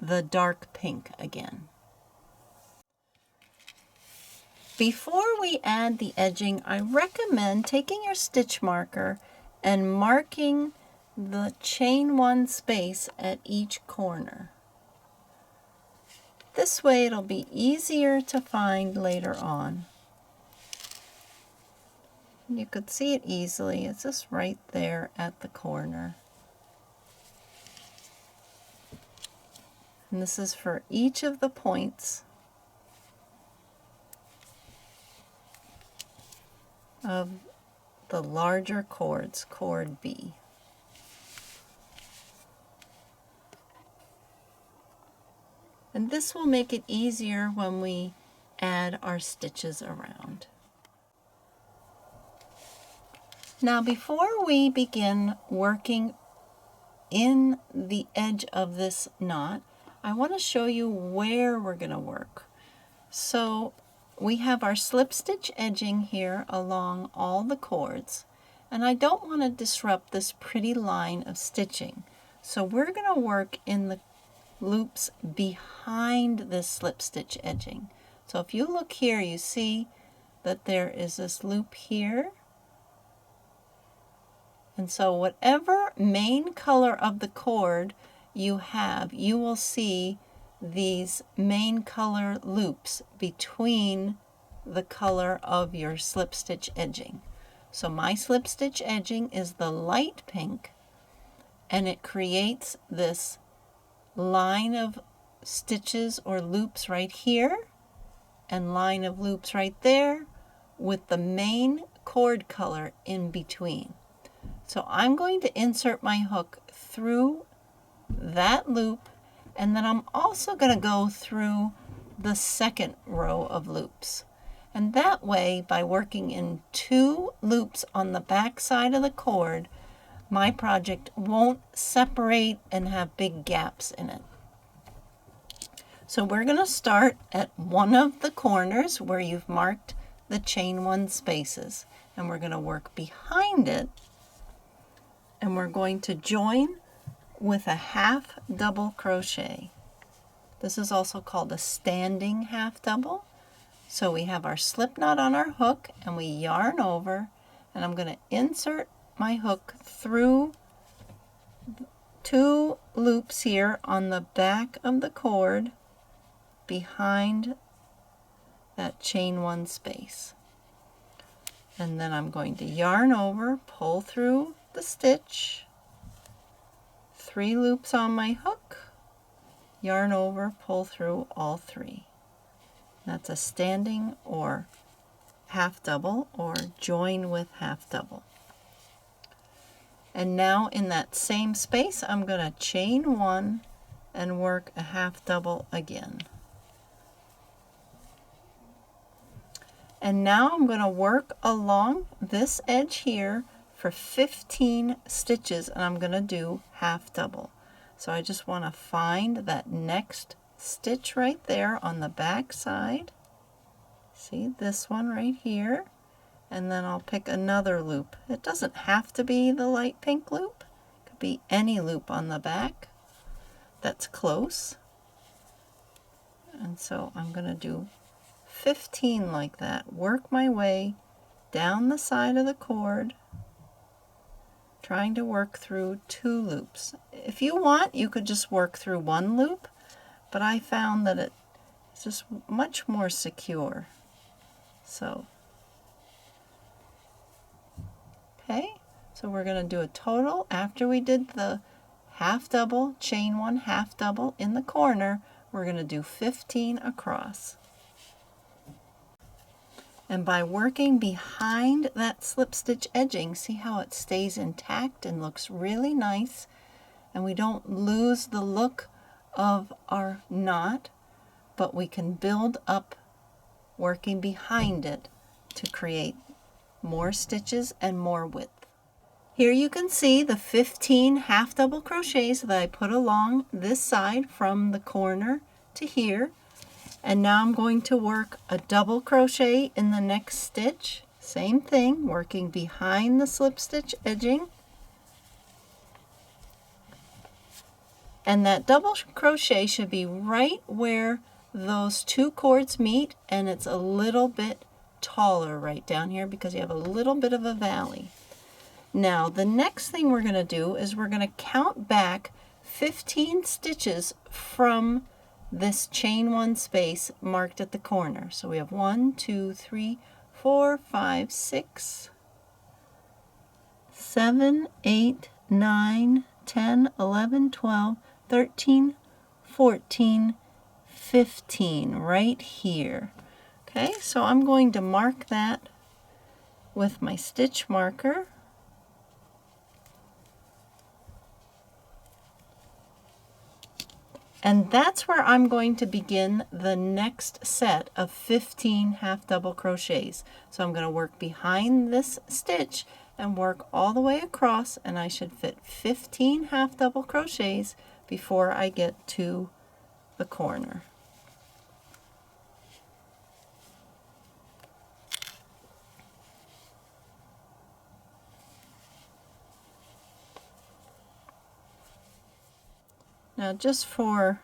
the dark pink again. Before we add the edging, I recommend taking your stitch marker and marking the chain 1 space at each corner. This way it'll be easier to find later on. You could see it easily. It's just right there at the corner. And this is for each of the points of the larger cords, cord B. And this will make it easier when we add our stitches around. Now before we begin working in the edge of this knot, I want to show you where we're going to work. So we have our slip stitch edging here along all the cords, and I don't want to disrupt this pretty line of stitching. So we're going to work in the loops behind this slip stitch edging. So if you look here, you see that there is this loop here. And so whatever main color of the cord you have, you will see these main color loops between the color of your slip stitch edging. So my slip stitch edging is the light pink, and it creates this line of stitches or loops right here and line of loops right there with the main cord color in between. So I'm going to insert my hook through that loop, and then I'm also going to go through the second row of loops. And that way, by working in 2 loops on the back side of the cord, my project won't separate and have big gaps in it. So we're going to start at one of the corners where you've marked the chain 1 spaces, and we're going to work behind it, and we're going to join with a half double crochet. This is also called a standing half double. So we have our slip knot on our hook, and we yarn over, and I'm going to insert my hook through 2 loops here on the back of the cord behind that chain 1 space. And then I'm going to yarn over, pull through the stitch, 3 loops on my hook, yarn over, pull through all 3. That's a standing or half double or join with half double. And now in that same space, I'm going to chain 1 and work a half double again. And now I'm going to work along this edge here for 15 stitches, and I'm going to do half double. So I just want to find that next stitch right there on the back side. See this one right here, and then I'll pick another loop. It doesn't have to be the light pink loop. It could be any loop on the back that's close. And so I'm going to do 15 like that. Work my way down the side of the cord, trying to work through 2 loops. If you want, you could just work through 1 loop, but I found that it's just much more secure. So, okay, so we're going to do a total, after we did the half double, chain 1 half double in the corner, we're going to do 15 across. And by working behind that slip stitch edging, see how it stays intact and looks really nice, and we don't lose the look of our knot, but we can build up working behind it to create more stitches and more width. Here you can see the 15 half double crochets that I put along this side from the corner to here. And now I'm going to work a double crochet in the next stitch. Same thing, working behind the slip stitch edging. And that double crochet should be right where those two cords meet, and it's a little bit taller right down here because you have a little bit of a valley. Now the next thing we're going to do is we're going to count back 15 stitches from this chain one space marked at the corner. So we have 1, 2, 3, 4, 5, 6, 7, 8, 9, 10, 11, 12, 13, 14, 15 right here. Okay, so I'm going to mark that with my stitch marker. And that's where I'm going to begin the next set of 15 half double crochets. So I'm going to work behind this stitch and work all the way across, and I should fit 15 half double crochets before I get to the corner. Now just for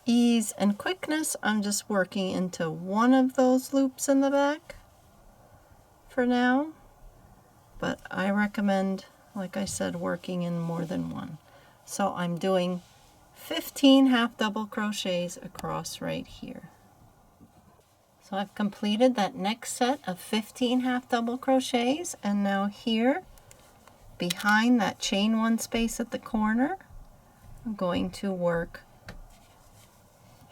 ease and quickness, I'm just working into one of those loops in the back for now, but I recommend, like I said, working in more than one. So I'm doing 15 half double crochets across right here. So I've completed that next set of 15 half double crochets, and now here behind that chain one space at the corner, I'm going to work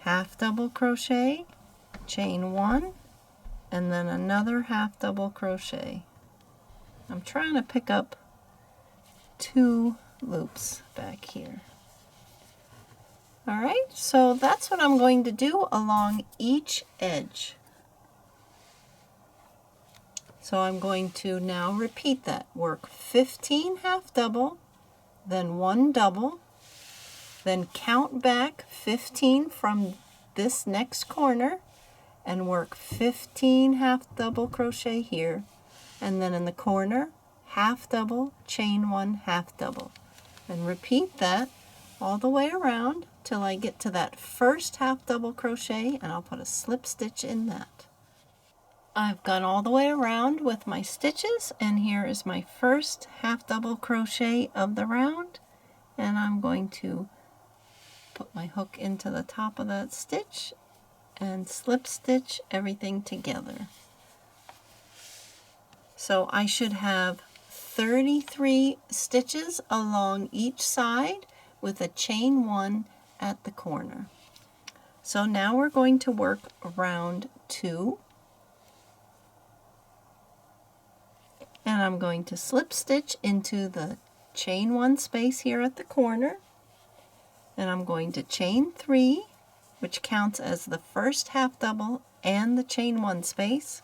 half double crochet, chain one, and then another half double crochet. I'm trying to pick up 2 loops back here. Alright, so that's what I'm going to do along each edge. So I'm going to now repeat that. Work 15 half double, then 1 double, then count back 15 from this next corner and work 15 half double crochet here, and then in the corner half double, chain one, half double, and repeat that all the way around till I get to that first half double crochet, and I'll put a slip stitch in that. I've gone all the way around with my stitches, and here is my first half double crochet of the round, and I'm going to put my hook into the top of that stitch and slip stitch everything together. So I should have 33 stitches along each side with a chain one at the corner. So now we're going to work round 2, and I'm going to slip stitch into the chain one space here at the corner, and I'm going to chain 3, which counts as the first half double and the chain one space,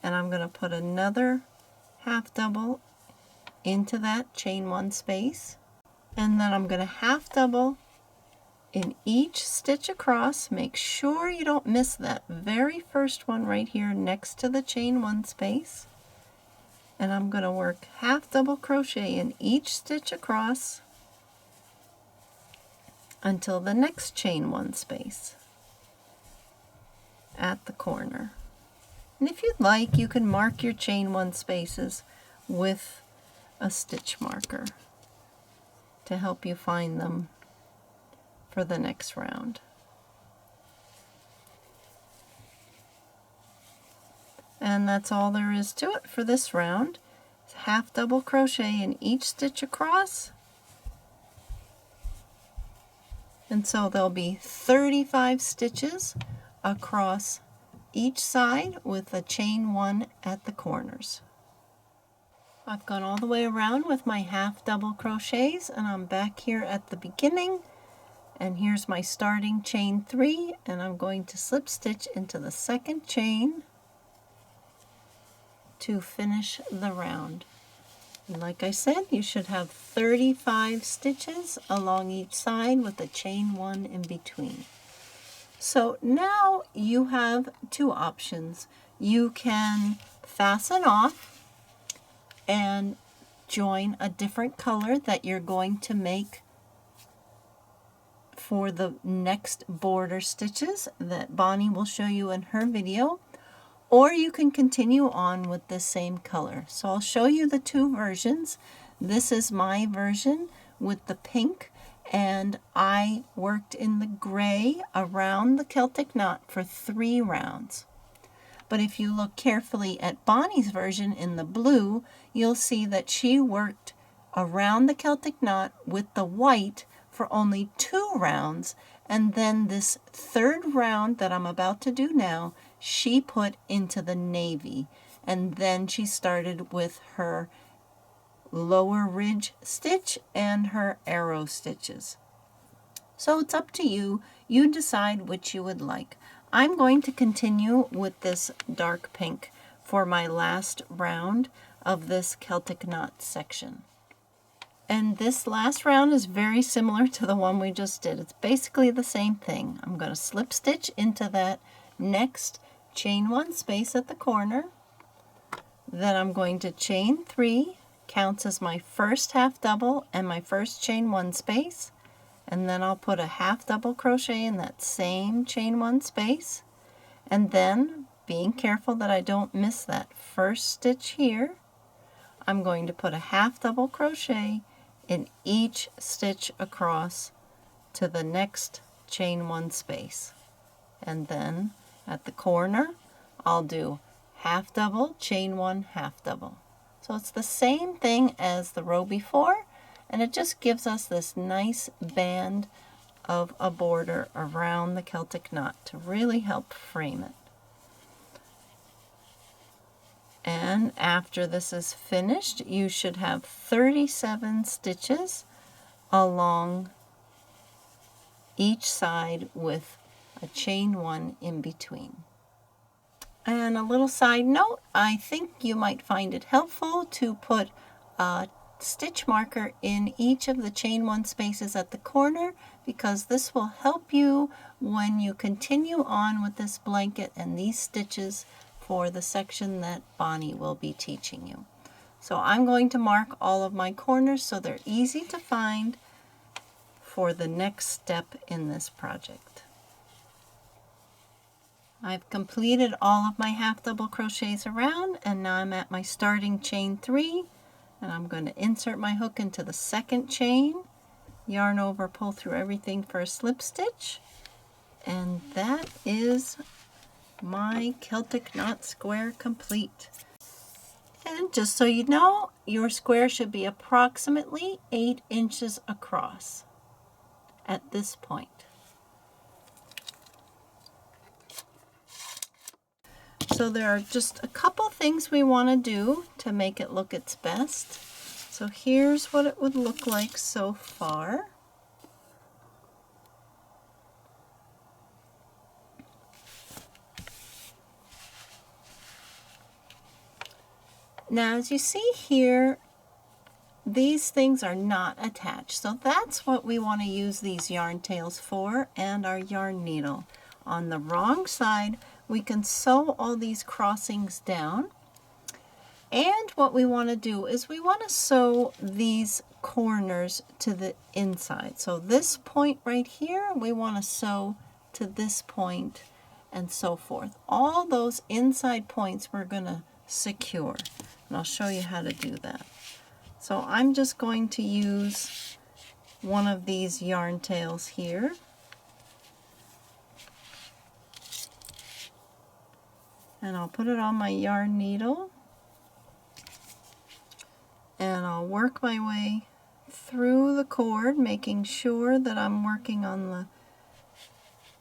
and I'm going to put another half double into that chain one space, and then I'm going to half double in each stitch across. Make sure you don't miss that very first one right here next to the chain one space, and I'm going to work half double crochet in each stitch across until the next chain one space at the corner. And if you'd like, you can mark your chain one spaces with a stitch marker to help you find them for the next round. And that's all there is to it for this round. Half double crochet in each stitch across, and so there'll be 35 stitches across each side with a chain one at the corners. I've gone all the way around with my half double crochets, and I'm back here at the beginning, and here's my starting chain 3, and I'm going to slip stitch into the second chain to finish the round. like I said, you should have 35 stitches along each side with a chain 1 in between. So now you have two options. You can fasten off and join a different color that you're going to make for the next border stitches that Bonnie will show you in her video, or you can continue on with the same color. So I'll show you the two versions. This is my version with the pink, and I worked in the gray around the Celtic knot for 3 rounds. But if you look carefully at Bonnie's version in the blue, you'll see that she worked around the Celtic knot with the white for only 2 rounds, and then this 3rd round that I'm about to do now, she put into the navy, and then she started with her lower ridge stitch and her arrow stitches. So it's up to you. You decide which you would like. I'm going to continue with this dark pink for my last round of this Celtic knot section. And this last round is very similar to the one we just did. It's basically the same thing. I'm going to slip stitch into that next chain 1 space at the corner. Then I'm going to chain 3, counts as my first half double and my first chain 1 space. And then I'll put a half double crochet in that same chain 1 space. And then, being careful that I don't miss that first stitch here, I'm going to put a half double crochet in each stitch across to the next chain 1 space. And then at the corner, I'll do half double, chain 1, half double. So it's the same thing as the row before, and it just gives us this nice band of a border around the Celtic knot to really help frame it. And after this is finished, you should have 37 stitches along each side with a chain 1 in between. And a little side note, I think you might find it helpful to put a stitch marker in each of the chain 1 spaces at the corner, because this will help you when you continue on with this blanket and these stitches for the section that Bonnie will be teaching you. So I'm going to mark all of my corners so they're easy to find for the next step in this project. I've completed all of my half double crochets around, and now I'm at my starting chain 3, and I'm going to insert my hook into the second chain, yarn over, pull through everything for a slip stitch, and that is my Celtic Knot Square complete. And just so you know, your square should be approximately 8 inches across at this point. So there are just a couple things we want to do to make it look its best. So here's what it would look like so far. Now, as you see here, these things are not attached. So that's what we want to use these yarn tails for, and our yarn needle. On the wrong side, we can sew all these crossings down. And what we want to do is we want to sew these corners to the inside. So this point right here, we want to sew to this point and so forth. All those inside points we're going to secure. And I'll show you how to do that. So I'm just going to use one of these yarn tails here. And I'll put it on my yarn needle. And I'll work my way through the cord, making sure that I'm working on the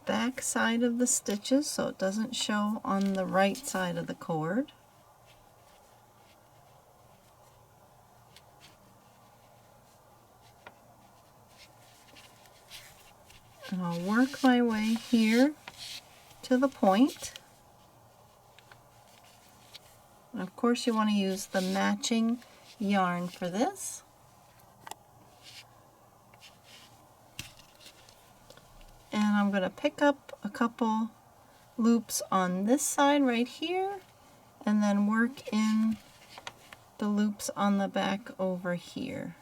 back side of the stitches so it doesn't show on the right side of the cord. And I'll work my way here to the point. And of course you want to use the matching yarn for this. And I'm going to pick up a couple loops on this side right here and then work in the loops on the back over here,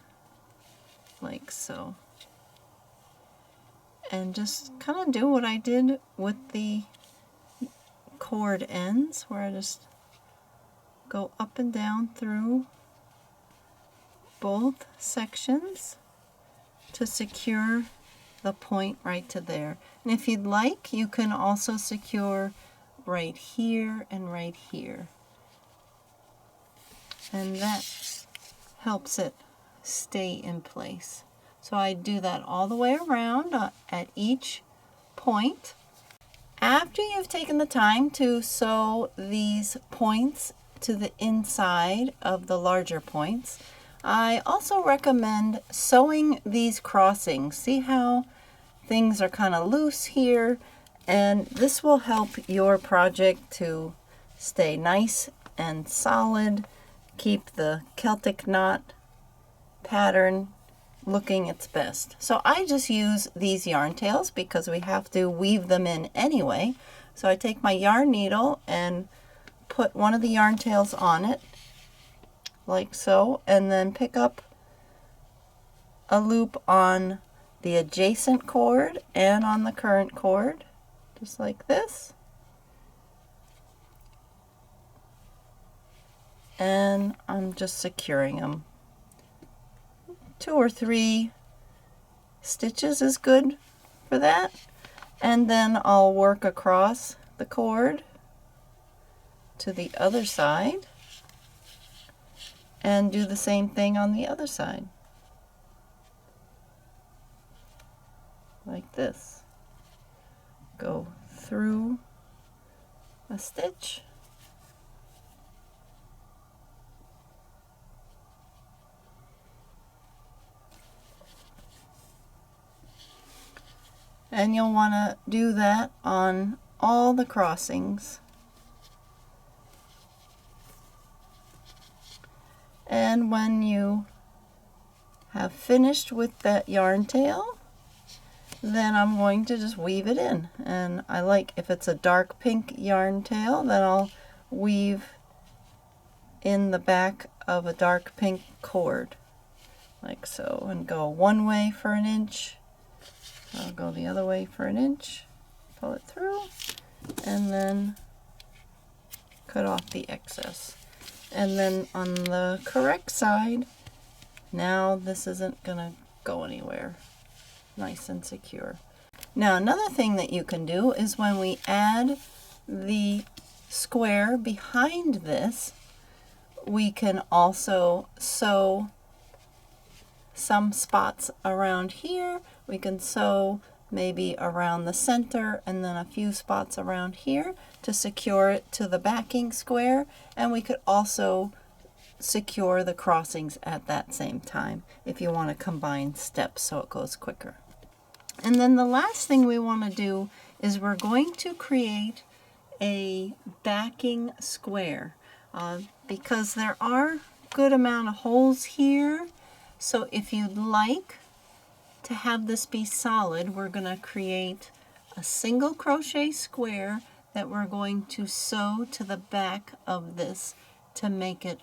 like so. And just kind of do what I did with the cord ends, where I just go up and down through both sections to secure the point right to there. And if you'd like, you can also secure right here and right here. And that helps it stay in place. So I do that all the way around at each point. After you've taken the time to sew these points to the inside of the larger points, I also recommend sewing these crossings. See how things are kind of loose here? And this will help your project to stay nice and solid, keep the Celtic knot pattern looking its best. So I just use these yarn tails because we have to weave them in anyway. So I take my yarn needle and put one of the yarn tails on it, like so, and then pick up a loop on the adjacent cord and on the current cord, just like this. And I'm just securing them. 2 or 3 stitches is good for that. And then I'll work across the cord to the other side and do the same thing on the other side, like this. Go through a stitch, and you'll want to do that on all the crossings. And when you have finished with that yarn tail, then I'm going to just weave it in. And I like, if it's a dark pink yarn tail, then I'll weave in the back of a dark pink cord, like so, and go one way for an inch. I'll go the other way for an inch, pull it through, and then cut off the excess. And then on the correct side, now this isn't gonna go anywhere. Nice and secure. Now another thing that you can do is when we add the square behind this, we can also sew some spots around here. We can sew maybe around the center and then a few spots around here to secure it to the backing square, and we could also secure the crossings at that same time if you want to combine steps so it goes quicker. And then the last thing we want to do is we're going to create a backing square because there are a good amount of holes here. So if you'd like to have this be solid, we're going to create a single crochet square that we're going to sew to the back of this to make it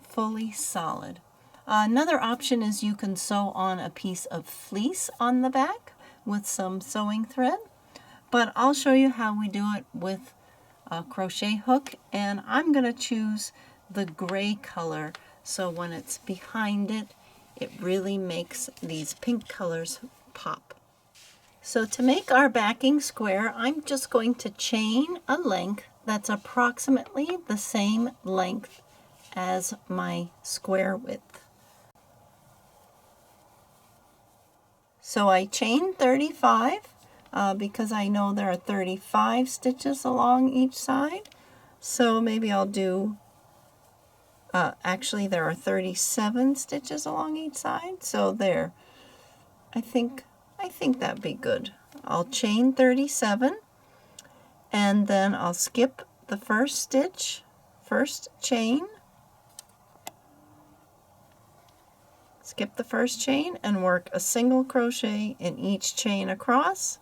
fully solid. Another option is you can sew on a piece of fleece on the back with some sewing thread, but I'll show you how we do it with a crochet hook, and I'm going to choose the gray color so when it's behind it, it really makes these pink colors pop. So to make our backing square, I'm just going to chain a length that's approximately the same length as my square width. So I chain 35 because I know there are 35 stitches along each side. So maybe I'll do, actually there are 37 stitches along each side. So there, I think that'd be good. I'll chain 37 and then I'll skip the first stitch, first chain, skip the first chain and work a single crochet in each chain across,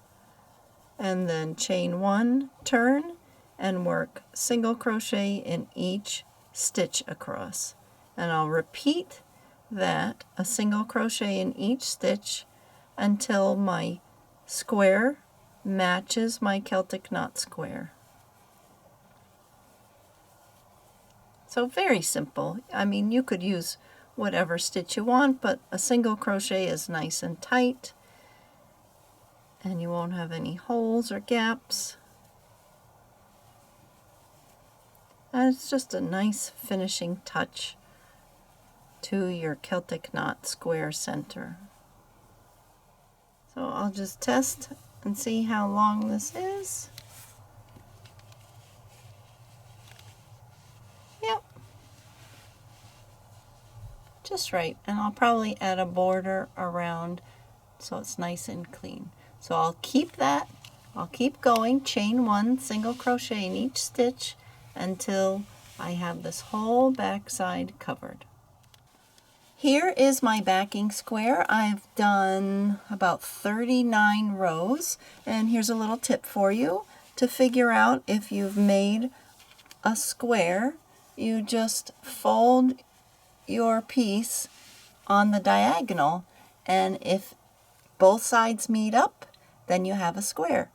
and then chain 1, turn, and work single crochet in each stitch across. And I'll repeat that, a single crochet in each stitch, until my square matches my Celtic Knot Square. So very simple. I mean, you could use whatever stitch you want, but a single crochet is nice and tight, and you won't have any holes or gaps. And it's just a nice finishing touch to your Celtic Knot Square center. So I'll just test and see how long this is. Yep. Just right. And I'll probably add a border around so it's nice and clean. So I'll keep that. I'll keep going, chain 1, single crochet in each stitch until I have this whole back side covered. Here is my backing square. I've done about 39 rows, and here's a little tip for you. To figure out if you've made a square, you just fold your piece on the diagonal, and if both sides meet up, then you have a square.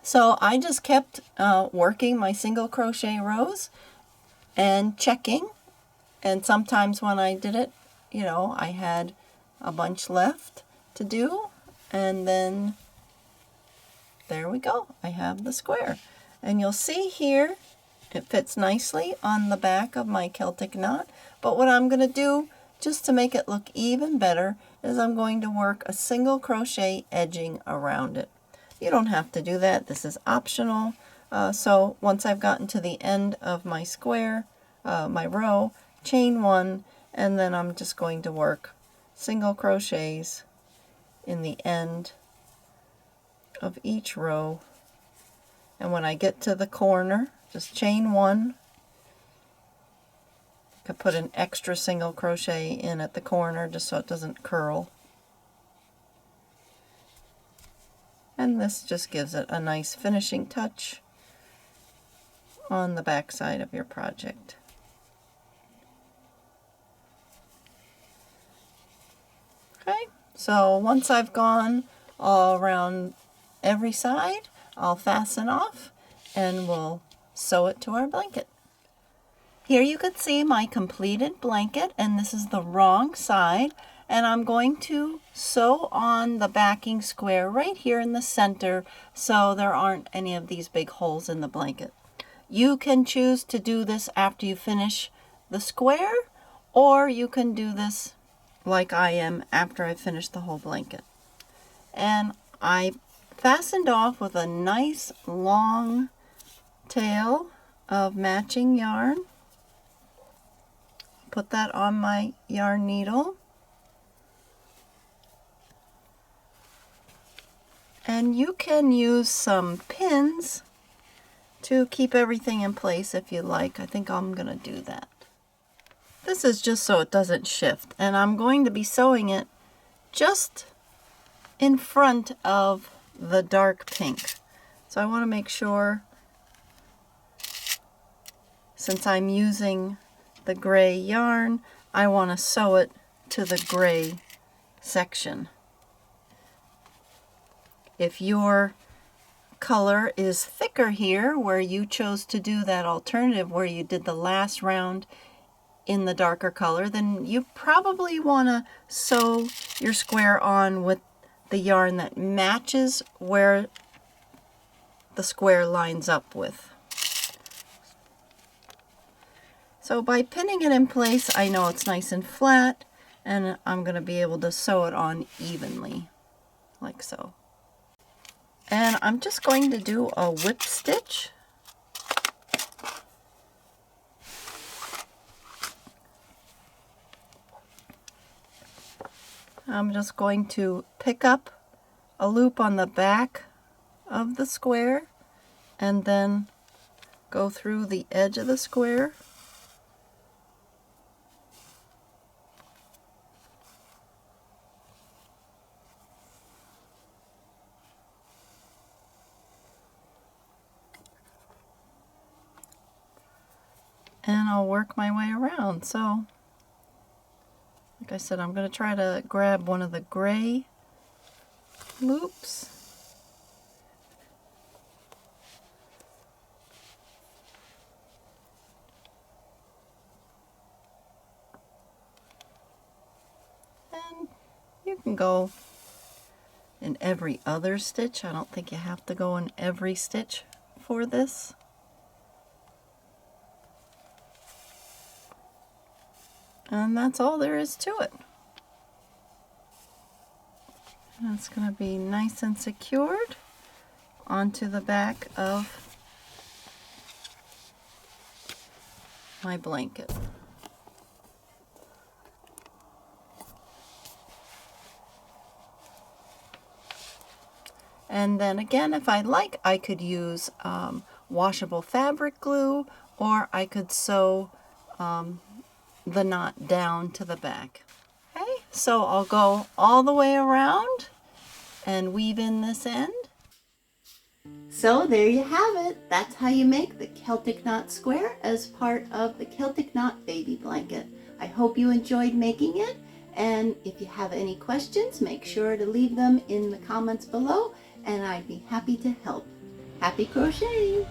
So I just kept working my single crochet rows and checking, and sometimes when I did it, you know, I had a bunch left to do, and then there we go, I have the square. And you'll see here it fits nicely on the back of my Celtic knot, but what I'm going to do just to make it look even better is I'm going to work a single crochet edging around it. You don't have to do that, this is optional. So once I've gotten to the end of my square, my row, chain 1, and then I'm just going to work single crochets in the end of each row. And when I get to the corner, just chain 1. I could put an extra single crochet in at the corner just so it doesn't curl. And this just gives it a nice finishing touch on the back side of your project. Okay, so once I've gone all around every side, I'll fasten off and we'll sew it to our blanket. Here you can see my completed blanket, and this is the wrong side, and I'm going to sew on the backing square right here in the center so there aren't any of these big holes in the blanket. You can choose to do this after you finish the square, or you can do this like I am after I finish the whole blanket. And I fastened off with a nice long tail of matching yarn. Put that on my yarn needle. And you can use some pins to keep everything in place if you like. I think I'm going to do that. This is just so it doesn't shift, and I'm going to be sewing it just in front of the dark pink. So I want to make sure, since I'm using the gray yarn, I want to sew it to the gray section. If your color is thicker here, where you chose to do that alternative where you did the last round in the darker color, then you probably want to sew your square on with the yarn that matches where the square lines up with. So by pinning it in place, I know it's nice and flat, and I'm going to be able to sew it on evenly, like so. And I'm just going to do a whip stitch. I'm just going to pick up a loop on the back of the square and then go through the edge of the square. and I'll work my way around. So, like I said, I'm going to try to grab one of the gray loops. And you can go in every other stitch. I don't think you have to go in every stitch for this. And that's all there is to it. And it's going to be nice and secured onto the back of my blanket. And then again, if I like, I could use washable fabric glue, or I could sew the knot down to the back. Okay, so I'll go all the way around and weave in this end. So there you have it. That's how you make the Celtic Knot Square as part of the Celtic Knot Baby Blanket. I hope you enjoyed making it, and if you have any questions, make sure to leave them in the comments below, and I'd be happy to help. Happy crocheting!